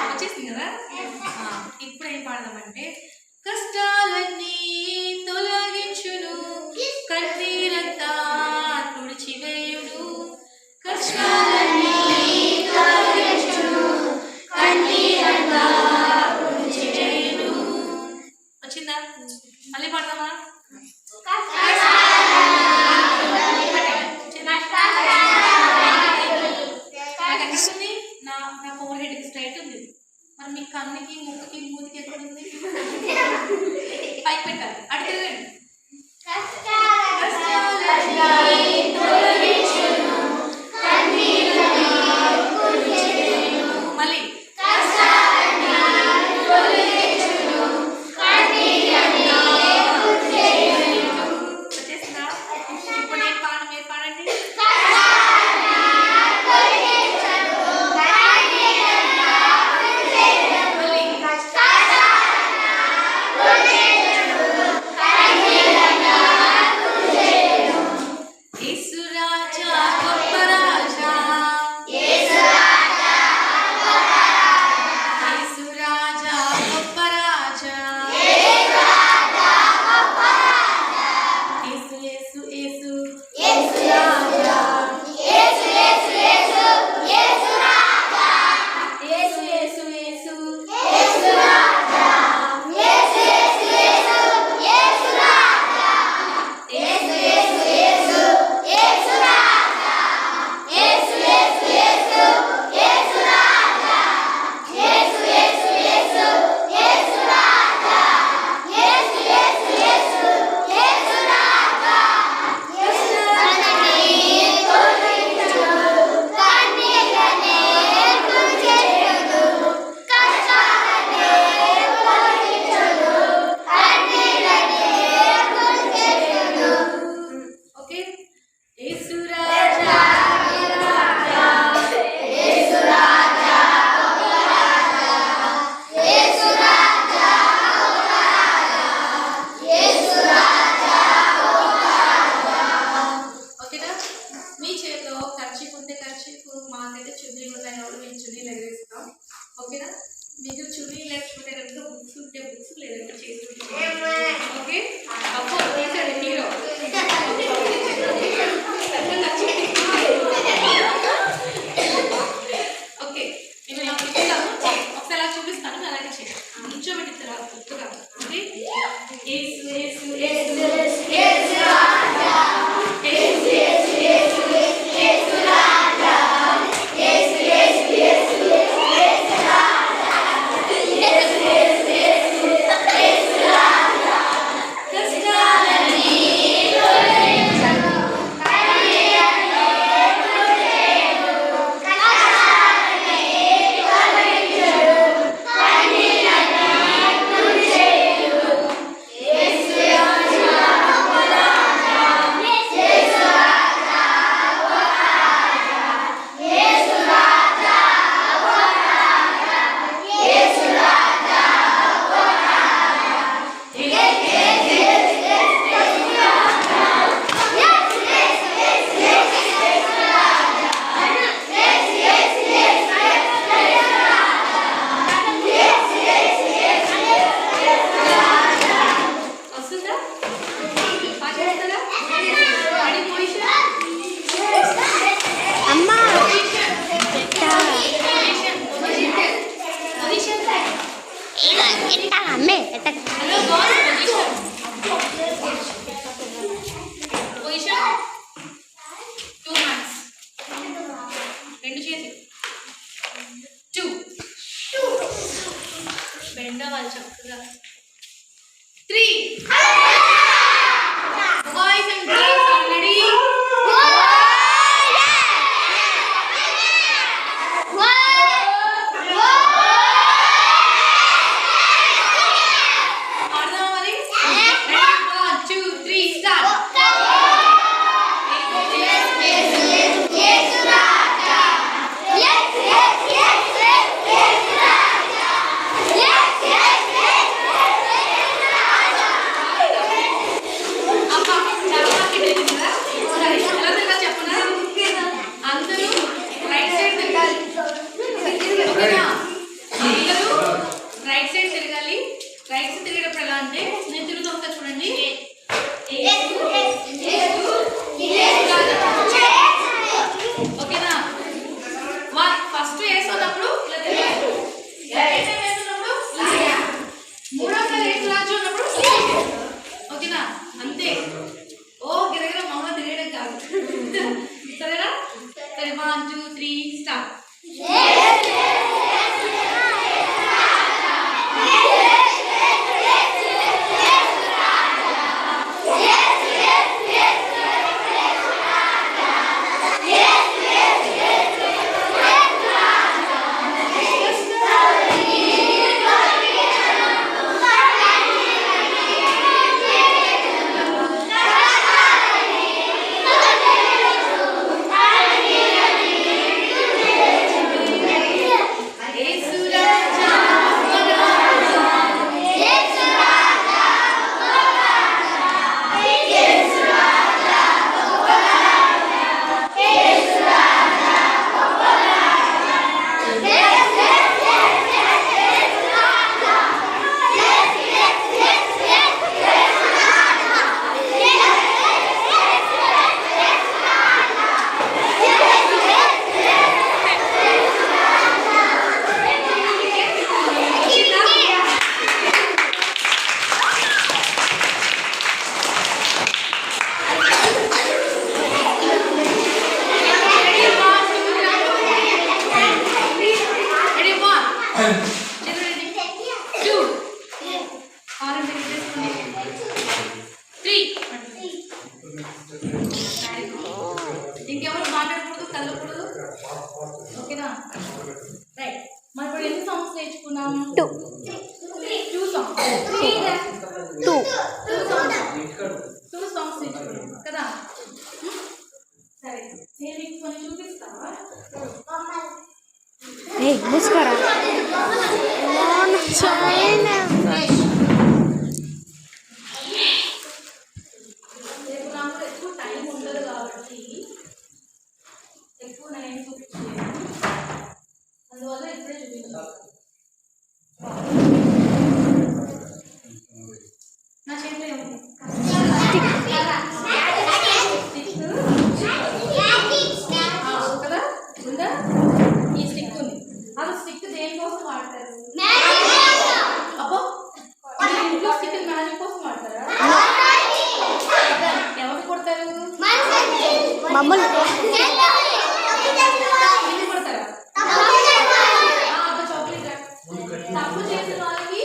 వచ్చేసింది కదా. ఇప్పుడు ఏం పాడదామంటే కష్టమా నాకు అనిపిస్తుంది నా నా ఫోర్ హెడ్ స్ట్రైట్ ఉంది మరి మీ కన్నుకి ముక్కుకి మూతికి ఎక్కడ ఉంది పైకి పెట్టాలి అటు తిరగండి మళ్ళీ వచ్చేసిందా ఇప్పుడు నేను పాడు మీరు పాడండి ఓకేనా మీకు చున్నీ లేకపోతే కనుక బుక్స్ ఉంటే బుక్స్ లేదంటే చేసి ఓకే అబ్బో వేసాడు హీరో ఓకే నేను నాకు ఇస్తాను ఒకసారి అలా చూపిస్తాను అలాగే చేయండి నిల్చోబెట్టి తర్వాత గుర్తుగా ఓకే ఏసు ఏసు ఏసు ఏసు రాజా ఏసు ఏసు ఏసు ఏసు రాజా ఏసు ఏసు ఏసు ఏసు రాజా ఏసు ఏసు ఏసు ఏసు రాజా కష్టాలని తొలగించు కన్నీళ్ళని తుడిచేయు కష్టాలని తొలగించు కన్నీళ్ళని తుడిచేయు యేసు రాజా గొప్ప రాజా యేసు రాజా గొప్ప రాజా యేసు రాజా గొప్ప రాజా యేసు రాజా గొప్ప రాజా యేసు యేసు యేసు యేసు రాజా యేసు యేసు యేసు యేసు రాజా యేసు యేసు యేసు యేసు రాజా యేసు యేసు యేసు యేసు రాజా వస్తుందా పాటేస్తారా రెడీ పొజిషన్ అమ్మా పొజిషన్ పొజిషన్ పొజిషన్ ఎట్టా అమ్మే ఎట్ట హలో బాస్ పొజిషన్ 2 హ్యాండ్స్ రెండు చేతులు 2 బెండ్ అవ్వాలి చక్కగా 3 boys and girls are ready ఆడదామా మరి అంతే. ఓ గిరగిర మమ్మ తిరగడం కాదు. సరేనా? సరే 1 2 3 స్టార్ట్. ఇంకెవరు మాట్లాడకూడదు, కలవకూడదు. ఓకేనా? రైట్. మరి ఇప్పుడు ఎన్ని సాంగ్స్ నేర్చుకున్నాం? 2 సాంగ్స్. 2 2 సాంగ్స్ నేర్చుకున్నాం కదా. సరే, నేను మీకు కొన్ని చూపిస్తావా? ముస్కరా రేపు నాకు ఎక్కువ టైం ఉండదు కాబట్టి ఎక్కువ నేను చూపించలేను. అందువల్ల ఇప్పుడే చూపించాను. నా చేతిలో ఏముంది? కదా ఉందా? ఈ స్టిక్ ఉంది. అది స్టిక్ దేనికోసం వాడతారు? అబ్బో, ఇంట్లో స్టిక్ మ్యాజిక్ కోసం వాడతారా? ఎవరు కొడతారు? మమ్మల్ని ఇల్లు కొడతారా? చాక్లెట్. తప్పు చేసిన వాళ్ళకి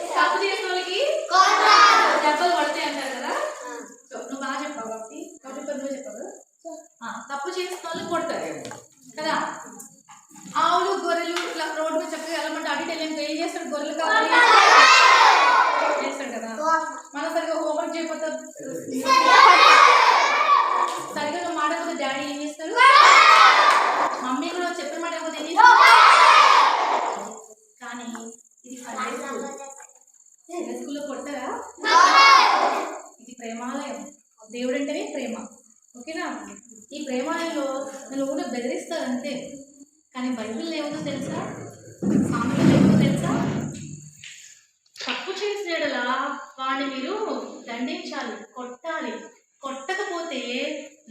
తప్పు చేసిన వాళ్ళకి దెబ్బలు పడతాయి అంటారు కదా. నువ్వు బాగా చెప్పావు కాబట్టి నువ్వు చెప్పావు. తప్పు చేసిన వాళ్ళకి కొడతారు కదా. ఆవులు గొర్రెలు ఇట్లా రోడ్డు మీద చక్కగా వెళ్ళమంటే అటు వెళ్ళి ఏం చేస్తాడు? గొర్రెలు కావాలి చేస్తాడు కదా. మనం సరిగా హోంవర్క్ చేయకపోతే సరిగా నువ్వు మాడకపోతే డాడీ ఏం చేస్తారు? మమ్మీ కూడా చెప్పిన మాట అయిపోతే ఏం చేస్తారు? కానీ ఇది సండే స్కూల్లో కొడతారా? ఇది ప్రేమాలయం. దేవుడు అంటేనే ప్రేమ. ఓకేనా? ఈ ప్రేమాలయంలో నన్ను ఊళ్ళో బెదిరిస్తారంతే. కానీ బైబిల్లో ఏముందో తెలుసా? సామెతలో ఏముందో తెలుసా? తప్పు చేసినలా వాడిని మీరు దండించాలి, కొట్టాలి. కొట్టకపోతే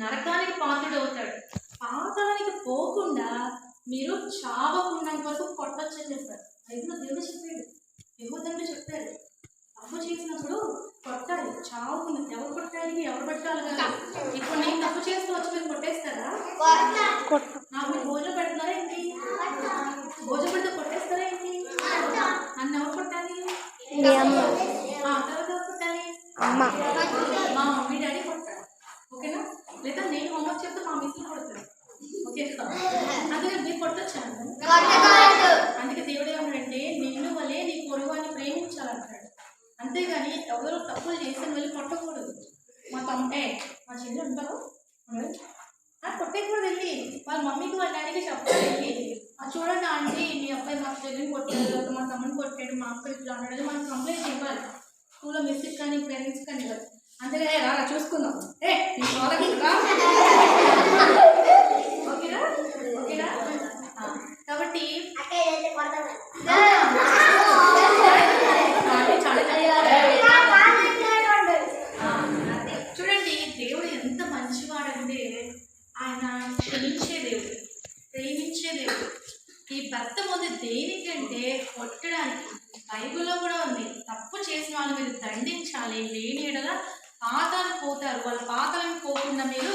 నరకానికి పాత్రుడు అవుతాడు. పాతానికి పోకుండా మీరు చావకుండా కోసం కొట్టచ్చు అని చెప్పారు. బైబిల్లో దేవుడు చెప్పాడు, యెహోవా చెప్పాడు. తప్పు చేసినప్పుడు కొట్టాలి, చావకుండా. ఎవరు కొట్టాలి, ఎవరు పట్టాలి కదా. ఇప్పుడు నేను తప్పు చేస్తూ వచ్చి మీరు కొట్టేస్తారా? నాకు మీరు భోజనం పెడుతున్నారా ఏంటి? భోజనం పెడితే కొట్టేస్తారా ఏంటి? నన్ను ఎవరు కొట్టాలి? తర్వాత ఎవరు కొట్టాలి? మా మమ్మీ డాడీ కొట్టారు. ఓకేనా? లేదా నేను హోంవర్క్ చెప్తే మా మిస్లు కొడతారు. ఓకేనా? అందుకే మీరు కొట్టొచ్చాను. అందుకే దేవుడు ఏమన్నాడంటే నిన్ను వల్లే నీ పొరుగువాన్ని ప్రేమించాలంటాడు. అంతేగాని ఎవరో తప్పులు చేసిన వెళ్ళి కొట్టకూడదు. మా చెల్లి ఉంటారు కొట్టేకూడదు. వెళ్ళి వాళ్ళ మమ్మీకి వాళ్ళ డాడీకి చెప్పాలి. చూడండి ఆంటీ, మీ అబ్బాయి మా చెల్లిని కొట్టాడు, మా తమ్ముని కొట్టాడు, మా అక్క ఇట్లా అన్నాడు, మనం కంప్లైంట్ ఇవ్వాలి. స్కూల్లో మిస్టేక్ కానీ పేరెంట్స్ కానీ ఇవ్వాలి. అంతేగా రా చూసుకుందాం. ఓకేనా? ఓకేనా? కాబట్టి చూడండి, దేవుడు ఎంత మంచివాడంటే ఆయన క్షమించే దేవుడు, ప్రేమించే దేవుడు. ఈ భర్త ముందు దేనికంటే కొట్టడానికి. బైబిల్లో కూడా ఉంది, చేసిన వాళ్ళు మీరు దండించాలి. లేని ఎడల పాతాలు పోతారు. వాళ్ళ పాతాలను పోకుండా మీరు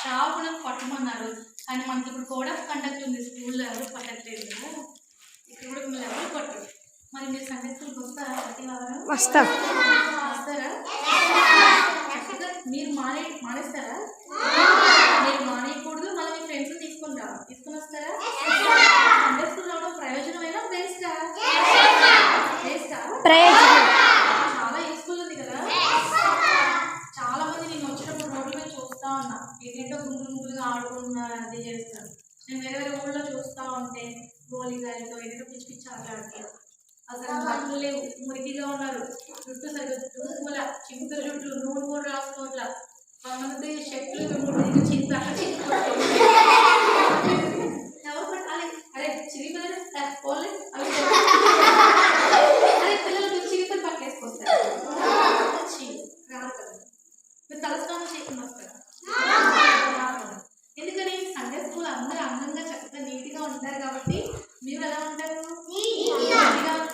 చావుకులను పట్టమన్నారు. కానీ మనకి ఇప్పుడు కోడ్ ఆఫ్ కండక్ట్ ఉంది, స్కూల్లో ఎవరు పట్టట్లేదు కదా, ఇక్కడ కూడా మిమ్మల్ని ఎవరు పట్టరు. మరి మీరు సండే స్కూల్కి వస్తారా? ప్రతి వారం వస్తాం. వస్తారా? మీరు మానేస్తారా? మీరు మానేయకూడదు. మళ్ళీ మీ ఫ్రెండ్స్ తీసుకుని వస్తారా? సండే స్కూల్ రావడం ప్రయోజనమైనా వేస్టా? ప్రయోజనం. చాలా యూస్ఫుల్ ఉంది కదా. చాలా మంది నేను వచ్చినప్పుడు రోడ్ల మీద చూస్తా ఉన్నా, ఏంటంటే గుంపులుగా ఆడుకుంటున్నారు, అది చేస్తారు. నేను వేరే వేరే ఊళ్ళో చూస్తా ఉంటే గోళీగాయలతో ఏదైనా పిచ్చి పిచ్చి ఆటలాడుతారు. అసలు బట్టలు లేవు, మురికిగా ఉన్నారు, జుట్టు సరిగ్గా తూముల చింపుల జుట్లు, నూనె కూడా రాసుకోవట్లా. కొంతమంది షర్ట్లు చింత ఎవరు పట్టాలి? అరే చిరిగిపోయిన పోలే అవి అరే పిల్లలు చిరిగిపోయి పట్టేసుకొస్తారు. రాదు కదా, మీరు తలస్నానం చేయకుండా వస్తారా? ఎందుకని సండే స్కూల్ అందరూ అందంగా చక్కగా నీట్గా ఉంటారు కాబట్టి మీరు ఎలా ఉంటారు?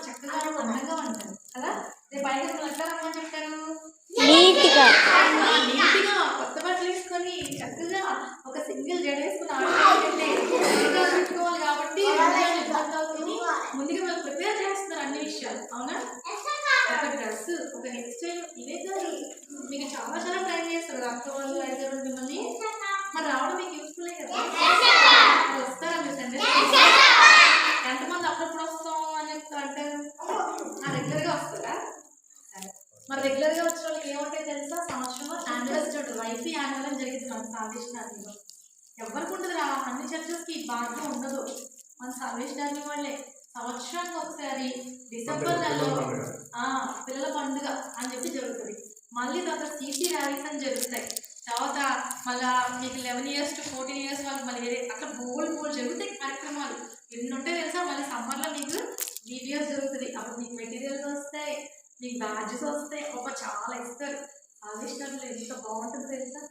చక్కగా అందంగా ఉంటారు కదా. రేపు బయట ఎట్లా రమ్మని చెప్తారు? నీట్గా కొత్త బట్టలు వేసుకొని చక్కగా ఒక సింగిల్ జడ వేసుకుని ఆడుకుంటే పెట్టుకోవాలి. కాబట్టి ముందుగా వాళ్ళు ప్రిపేర్ చేస్తున్నారు అన్ని విషయాలు. అవునా? ఒక డ్రెస్, ఒక హెయిర్ స్టైల్, ఇవే కాదు మీకు చాలా చాలా ట్రై చేస్తారు అక్క వాళ్ళు, ఐదు మిమ్మల్ని. మరి రావడం మీకు యూస్ఫుల్లే కదా. వస్తారా మీరు సండే? ఎంతమంది అప్పుడప్పుడు వస్తాం అని చెప్తా అంటారు? రెగ్యులర్గా వస్తారా? మరి రెగ్యులర్గా వచ్చిన వాళ్ళకి ఏమంటాయి తెలుసా? సంవత్సరంలో యాన్యువల్ చూడు, వైఫీ యాన్యువల్ అని జరిగింది మన సాల్వేషన్ ఆర్మీలో. ఎవరికి ఉంటుంది రా, అన్ని చర్చెస్కి భాగ్యం ఉండదు. మన సాల్వేషన్ ఆర్మీ వాళ్ళే సంవత్సరానికి ఒకసారి డిసెంబర్ నెలలో పిల్లల పండుగ అని చెప్పి జరుగుతుంది. మళ్ళీ తర్వాత సీసీ ర్యాలీస్ అని జరుగుతాయి. తర్వాత మళ్ళీ మీకు 11 years to 14 years వాళ్ళకి మళ్ళీ వేరే అట్లా బోల్ జరుగుతాయి కార్యక్రమాలు. ఎన్ని ఉంటాయి తెలుసా? మళ్ళీ సమ్మర్లో మీకు వీడియోస్ జరుగుతుంది. అప్పుడు మీకు మెటీరియల్స్ వస్తాయి, మీకు బ్యాడ్జెస్ వస్తాయి, చాలా ఇస్తారు. సాల్వేషన్లో ఎంత బాగుంటుంది తెలుసా?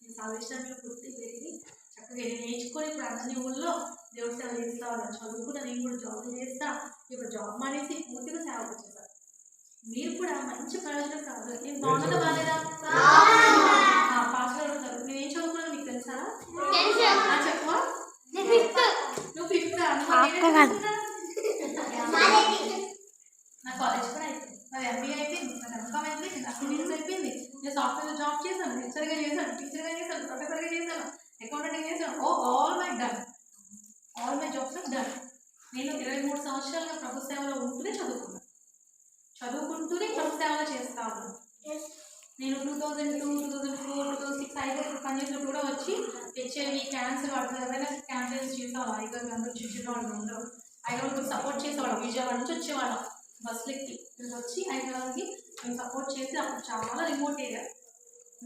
నేను సాల్వేషన్లో పుట్టి పెరిగి చక్కగా నేర్చుకొని ఇప్పుడు అన్ని ఊళ్ళో దేవుడు సేవ చేస్తా ఉన్నాను. చదువుకున్నా, నేను కూడా జాబ్ చేస్తా. ఇప్పుడు జాబ్ మానేసి పూర్తిగా సేవ వచ్చేసాను. మీరు కూడా మంచి ప్రయోజనం కాదు. నేను బాగుందా బాగాలేదా? పాస్టర్ అడుగుతారు, నేనేం చదువుకున్నాను మీకు తెలుసా? చెప్పవా? నువ్వు ఫిఫ్త్. నా కాలేజ్ కూడా అయిపోయింది, నాది MBA అయిపోయింది, నా ఎంకామ్ అయిపోయింది, నా సివిల్స్ అయిపోయింది, నేను సాఫ్ట్వేర్ జాబ్ చేశాను, లెక్చర్గా చేశాను, టీచర్గా చేశాను, ప్రొఫెసర్గా చేశాను, అకౌంటెంట్గా చేశాను. All my done, all my jobs are done. నేను 23 సంవత్సరాలుగా ప్రభు సేవలో ఉంటూనే చదువుకుంటూనే ప్రభు సేవలో చేస్తా ఉన్నాను. నేను 2002, 2004, 2006 ఐగర్ పనిచేసినప్పుడు కూడా వచ్చి HIV, క్యాన్సర్ వాటిలో ఎవరైనా క్యాంపెయిన్స్ చేసేవాళ్ళం. ఐగర్ అందరూ చిన్న వాళ్ళు అందరూ ఐగర్కి సపోర్ట్ చేసేవాళ్ళం. విజయవాడ నుంచి వచ్చేవాళ్ళం బస్సులెక్కి ఇక్కడికి వచ్చి ఐగర్కి మేము సపోర్ట్ చేసి. అప్పుడు చాలా రిమోట్ ఏరియా.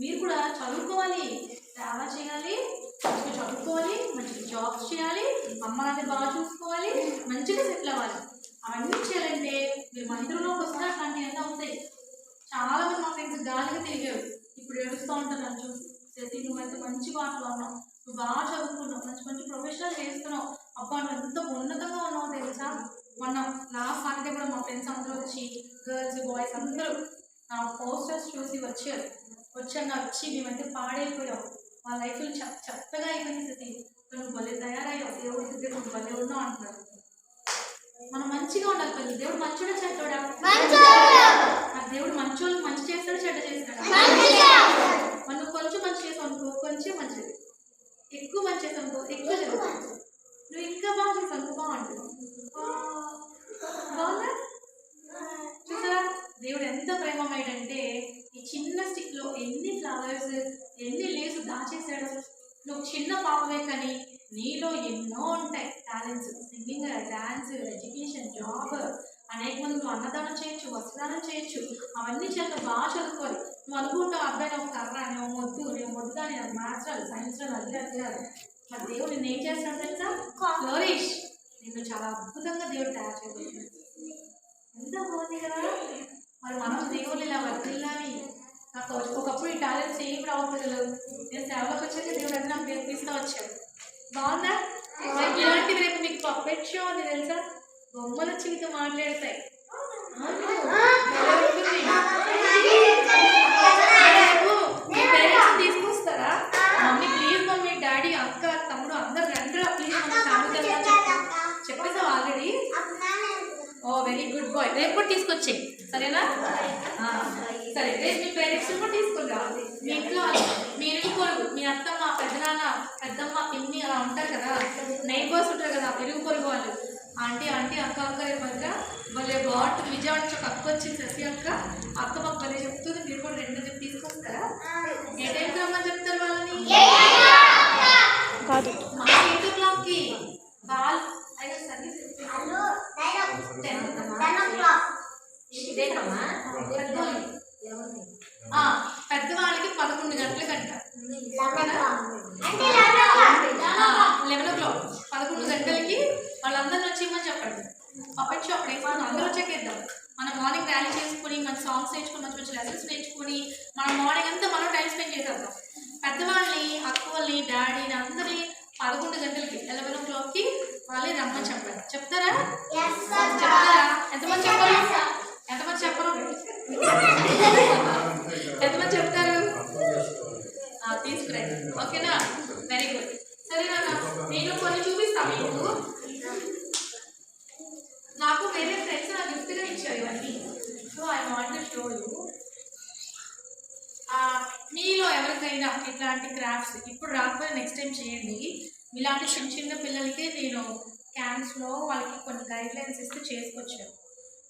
మీరు కూడా చదువుకోవాలి, సేవ చేయాలి, మంచిగా చదువుకోవాలి, మంచిగా జాబ్స్ చేయాలి, అమ్మ నాన్న బాగా చూసుకోవాలి, మంచిగా సెటిల్ అవ్వాలి. అవన్నీ చేయాలంటే మీరు మందిరంలోకి వస్తే అట్లాంటివి అన్నీ అవుతాయి. చాలా మంది మా ఫ్రెండ్స్ గాలిగా తిరిగారు, ఇప్పుడు ఏడుస్తూ ఉంటారు నన్ను చూసి. శశి నువ్వైతే మంచి పాటలు ఉన్నావు, నువ్వు బాగా చదువుకున్నావు, మంచి మంచి ప్రొఫెషనల్ చేస్తున్నావు, అబ్బా నువ్వు ఎంత ఉన్నతంగా ఉన్నావు తెలుసా. మొన్న లాస్ట్ సాటర్డే కూడా మా ఫ్రెండ్స్ అందరూ వచ్చి, గర్ల్స్ బాయ్స్ అందరూ నా పోస్టర్స్ చూసి వచ్చారు. మేమైతే పాడైపోయావు, మా లైఫ్లో చెత్తగా అయిపోయింది శశి, నువ్వు భలే తయారయ్యావు, దేవుడి దగ్గర నువ్వు భలే ఉన్నావు అంటున్నారు. మనం మంచిగా ఉండాలి తల్లి. దేవుడు మంచోడా చెడ్డోడా? దేవుడు మంచోళ్ళకి మంచి చేస్తాడు, చెడ్డ చేస్తాడు. మనం కొంచెం మంచి చేసావు అనుకో, కొంచెం మంచిది. ఎక్కువ మంచి చేసావు అనుకో, ఎక్కువ చదువుతావు. నువ్వు ఇంకా బాగా చేసావు అనుకో, బాగుంటుంది. బాగుందా? చూసారా దేవుడు ఎంత ప్రేమమయ్యాడంటే ఈ చిన్న స్టిక్లో ఎన్ని ఫ్లవర్స్, ఎన్ని లీవ్స్ దాచేసాడు. నువ్వు చిన్న పాపమే కానీ నీలో ఎన్నో ఉంటాయి talents. Singing, dance, education, job, అనేక మంది నువ్వు అన్నదానం చేయొచ్చు, వస్త్రదానం చేయొచ్చు. అవన్నీ చేత బాగా చదువుకోవాలి. నువ్వు అనుకుంటావు అబ్బాయి ఒక కర్ర, నేను మొద్దుగా నేను మ్యాథ్స్ సైన్స్ అడిగారు. మరి దేవుడు నిన్ను ఏం చేస్తాడు తెలుసా? ఫ్లోరిష్. నిన్ను చాలా అద్భుతంగా దేవుడు తయారు చేయబోతున్నాడు. ఎంత బాగుంది కదా. మరి మనం దేవుళ్ళు ఇలా వర్తిల్లాలి. నాకు ఒకప్పుడు ఈ టాలెంట్స్ ఏం రావట్లేదు, నేను సేవలోకి వచ్చాక దేవుడు అన్నీ నాకు నేర్పిస్తూ వచ్చాడు. బాగుందా? ఇలాంటివి రేపు మీకు పప్పెట్ షో ఉంది తెలుసా, బొమ్మలు వచ్చి నీతో మాట్లాడతాయి. సరేనా? సరే, రేపు మీ పేరెంట్స్ కూడా తీసుకుంటా. మీ ఇంట్లో మీ ఇరుగు పొరుగు, మీ అత్తమ్మ, పెద్దనాన్న, పెద్దమ్మ, పిన్ని అలా ఉంటారు కదా, నైబర్స్ ఉంటారు కదా, ఇరుగు పొరుగు వాళ్ళు. ఆంటీ ఆంటీ అక్క అక్క రేపు అక్క భలే బాగుంటుంది. విజయవాడ నుంచి ఒక అక్క వచ్చింది, శశి అక్క. అక్క మాకు భలే చెప్తుంది, మీరు కూడా 2 చెప్పి తీసుకొస్తారా? ఏ టైంకి రమ్మని చెప్తారు వాళ్ళని? కాదు, మా 8 o'clockకి. వాళ్ళు పెద్దవాళ్ళకి 11 గంటలకంట. 11 o'clock 11 గంటలకి వాళ్ళందరిని వచ్చేయమని చెప్పండి. పప్పెట్ షాప్ వేసుకుని అందరూ వచ్చేకేద్దాం. మనం మార్నింగ్ ర్యాలీ చేసుకుని మంచి సాంగ్స్ నేర్చుకుని మంచి మంచి లెసన్స్ నేర్చుకుని మనం మార్నింగ్ అంతా మనం టైం స్పెండ్ చేసేద్దాం. పెద్దవాళ్ళని, అక్కల్ని, డాడీని అందరినీ 11 గంటలకి 11 o'clockకి వాళ్ళే రమ్మని చెప్పండి. చెప్తారా? చెప్తారా? ఎంతమంది చెప్పరు? ఎంతమంది చెప్పరు? ఎంతమంది చెప్తారు? తీసుకురండి. ఓకేనా? Very good. సరేనా? నేను కొన్ని చూపిస్తాను మీకు. నాకు వేరే ఫ్రెండ్స్ నా గిఫ్ట్గా ఇచ్చారు ఇవన్నీ. So I want to show you. మీలో ఎవరికైనా ఇట్లాంటి క్రాఫ్ట్స్ ఇప్పుడు రాకపోతే నెక్స్ట్ టైం చేయండి. ఇలాంటి చిన్న చిన్న పిల్లలకి నేను క్యాంప్స్లో వాళ్ళకి కొన్ని గైడ్లైన్స్ ఇస్తే చేసుకొచ్చాను.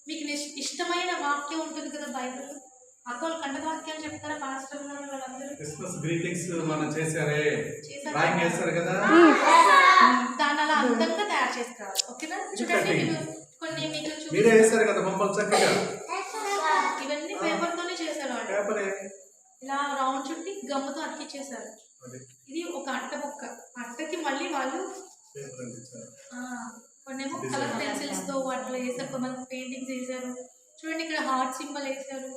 మీకు ఇష్టమైన వాక్యం ఉంటుంది కదా బైబిల్, అక్కలు కండ వాక్యాలు చెప్తారా పాస్టర్ వాళ్ళందరూ? క్రిస్మస్ గ్రీటింగ్స్ మనం చేశారే, డ్రాయింగ్ చేస్తారు కదా, దాన్ని అలా అందంగా తయారు చేసుకురావాలి. ఓకేనా? చూడండి, మీకు కొన్ని మీకు మీరే చేస్తారు కదా బొమ్మలు చక్కగా. ఇవన్నీ పేపర్తోనే చేశారు. పేపరే ఇలా రౌండ్ చుట్టి గమ్ముతో అతికిచ్చేసారు. ఇది ఒక అట్ట బొక్క. అట్టకి మళ్ళీ వాళ్ళు కొన్నేమో కలర్ పెన్సిల్స్తో అట్లా వేసారు, కొంతమంది పెయింటింగ్స్ వేసారు. చూడండి, ఇక్కడ హార్ట్ సింబల్ వేసారు.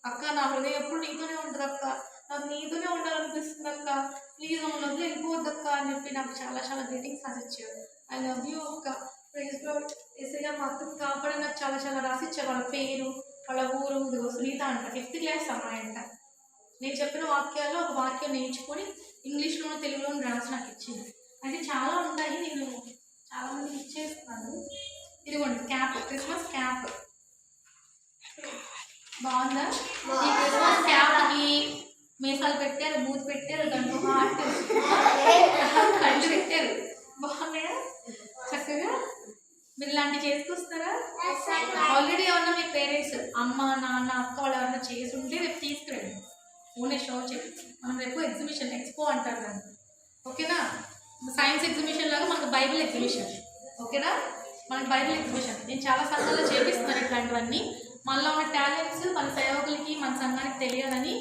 అక్క నా హృదయం ఎప్పుడు నీతోనే ఉంటుంది అక్క, నాకు నీతోనే ఉండాలనిపిస్తుంది అక్క, ప్లీజ్ మమ్మల్ని వదిలి వెళ్ళిపోవద్దు అక్క అని చెప్పి నాకు చాలా చాలా గ్రీటింగ్స్ రాసిచ్చారు. ఐ లవ్ యూ అక్క, ప్రైజ్ లార్డ్, ఏసయ్య మా అక్కకు కాపాడని నాకు చాలా చాలా రాసిచ్చారు. వాళ్ళ పేరు, వాళ్ళ ఊరు. ఇదిగో సునీత అంట, 5th క్లాస్ అమ్మాయి అంట. నేను చెప్పిన వాక్యాల్లో ఒక వాక్యం నేర్చుకొని ఇంగ్లీష్లోనూ తెలుగులోనూ రాసి నాకు ఇచ్చింది. అంటే చాలా ఉంటాయి, నేను చాలామందికి ఇచ్చేస్తున్నాను. ఇదిగోండి క్యాప్, క్రిస్మస్ క్యాప్ బాగుందా? ఈ క్రిస్మస్ క్యాప్కి మీసాలు పెట్టారు, మూతి పెట్టారు, దాంట్లో హార్ట్ కళ్ళు పెట్టారు. బాగున్నాయా? చక్కగా మీరు ఇలాంటివి చేసుకొస్తారా? ఆల్రెడీ ఏమన్నా మీ పేరెంట్స్, అమ్మ నాన్న అక్క వాళ్ళు ఎవరన్నా చేసి ఉంటే రేపు తీసుకురండి. ఓనే షో చెప్పి మనం రేపు ఎగ్జిబిషన్, ఎక్స్పో అంటారు దాన్ని. ఓకేనా? సైన్స్ ఎగ్జిబిషన్ లాగా మనకు బైబిల్ ఎగ్జిబిషన్. ఓకేనా? మనకు బైబిల్ ఎగ్జిబిషన్ నేను చాలా సంఘాల్లో చేపిస్తున్నాను. ఇట్లాంటివన్నీ మనలో ఉన్న టాలెంట్స్ మన సేవకులకి, మన సంఘానికి తెలియాలని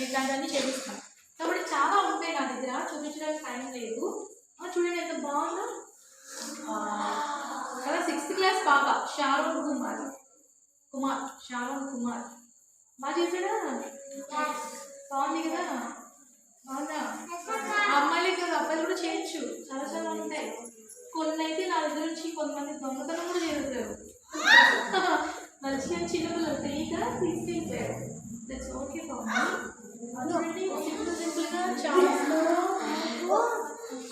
ఇట్లాంటివన్నీ చేపిస్తున్నాను. కాబట్టి చాలా ఉంటాయి నా దగ్గర, చూపించడానికి టైం లేదు. చూడండి ఎంత బాగుందో కదా. 6th క్లాస్ పాప షారోన్ కుమార్, షారోన్ కుమార్ బాగా చేశాడా? బాగుంది కదా? బాగుందా? అమ్మాయిలే కదా, అబ్బాయిలు కూడా చేయొచ్చు. చాలా చాలా ఉంటాయి. కొన్ని అయితే నా దగ్గర నుంచి కొంతమంది దొంగతనం కూడా చేస్తారు. మంచిగా చిన్నపిల్లలు తెలియక తీసుకెళ్ళిపోయారు. దట్స్ ఓకే చూడండి, సింపుల్గా చాలా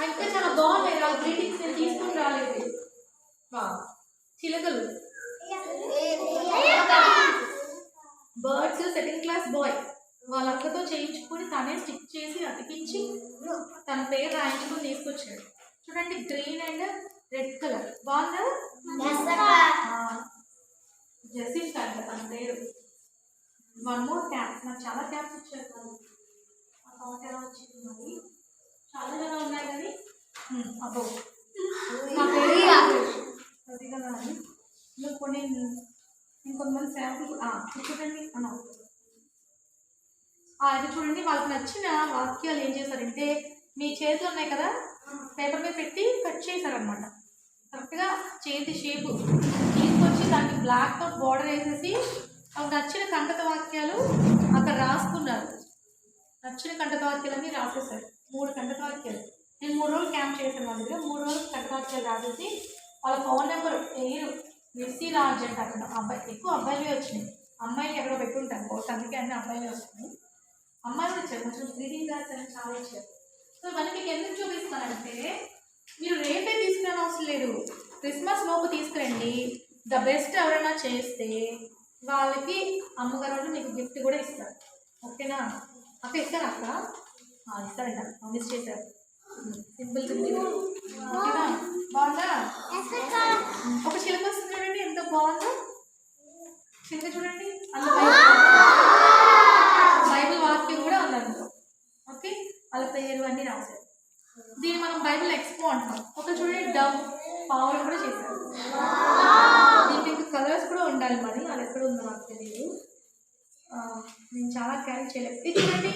ఇంకా చాలా బాగున్నాయి. వాళ్ళ గ్రీటింగ్స్ నేను తీసుకుని రాలేదు. చిలకలు, బర్డ్స్. 2nd క్లాస్ బాయ్ వాళ్ళ అక్కతో చేయించుకొని తనే స్టిచ్ చేసి అతికించి తన పేరు రాయించుకొని తీసుకొచ్చాడు. చూడండి, గ్రీన్ అండ్ రెడ్ కలర్ బాగుందా? జెసిన్ అంట తన పేరు. 1 more క్యాప్. నాకు చాలా క్యాప్స్ ఇచ్చారు తను. ఆ థాట్ ఎలా వచ్చింది మరి? చాలా చాలా ఉన్నాయి కానీ అబ్బో నా పేరు అది కదా అని కొన్ని ఇంకొంతమంది శాంపుల్ చూడండి అన్న. అది చూడండి, వాళ్ళకి నచ్చిన వాక్యాలు ఏం చేశారంటే మీ చేతులు ఉన్నాయి కదా, పేపర్ మీద పెట్టి కట్ చేశారనమాట. కరెక్ట్గా చేతి షేపు తీసుకొచ్చి దానికి బ్లాక్ తో బోర్డర్ వేసేసి వాళ్ళకి నచ్చిన కంటక వాక్యాలు అక్కడ రాసుకున్నారు. నచ్చిన కంటక వాక్యాలన్నీ రాసేసారు. 3 కంటక వాక్యాలు. నేను 3 రోజులు క్యాంప్ చేశాను వాళ్ళ దగ్గర. 3 రోజులు కంటక వాక్యాలు రాసేసి వాళ్ళ ఫోన్ నెంబర్ పేరు మిర్సీ రాజ్ అంటే అక్కడ అబ్బాయి, ఎక్కువ అబ్బాయిలే వచ్చినాయి. అమ్మాయిలు ఎక్కడో పెట్టుంటాను కోర్స్, అందుకే అన్ని అబ్బాయిలే వస్తున్నాయి. అమ్మాయిలు వచ్చారు, కొంచెం గ్రీటింగ్ కార్డ్స్ అని చాలా వచ్చారు. సో ఇవన్నీ మీకు ఎందుకు చూపిస్తానంటే మీరు రేపే తీసుకునే అవసరం లేదు, క్రిస్మస్ లోపు తీసుకురండి. ద బెస్ట్ ఎవరైనా చేస్తే వాళ్ళకి అమ్మగారు వాళ్ళు మీకు గిఫ్ట్ కూడా ఇస్తారు. ఓకేనా? అక్క ఇస్తారా అక్క? ఇస్తారంట, ప్రామిస్ చేశారు. Simple simple. ఓకేనా? బాగుందా? ఒక చిలక వస్తుంది చూడండి, ఎంత బాగుందో చిలక చూడండి. అందులో బైబిల్ వాక్యం కూడా ఉంది అందులో. ఓకే, వాళ్ళ పేరు అన్నీ రాశారు. దీన్ని మనం బైబిల్ ఎక్స్పో అంటాం. ఒక చూడండి డవ్ పావులు కూడా చేశారు. దీనికి ఇంకా కలర్స్ కూడా ఉండాలి, మరి అది ఎక్కడ ఉందో నాకు తెలియదు. నేను చాలా క్యారీ చేయలేదు. ఇది చూడండి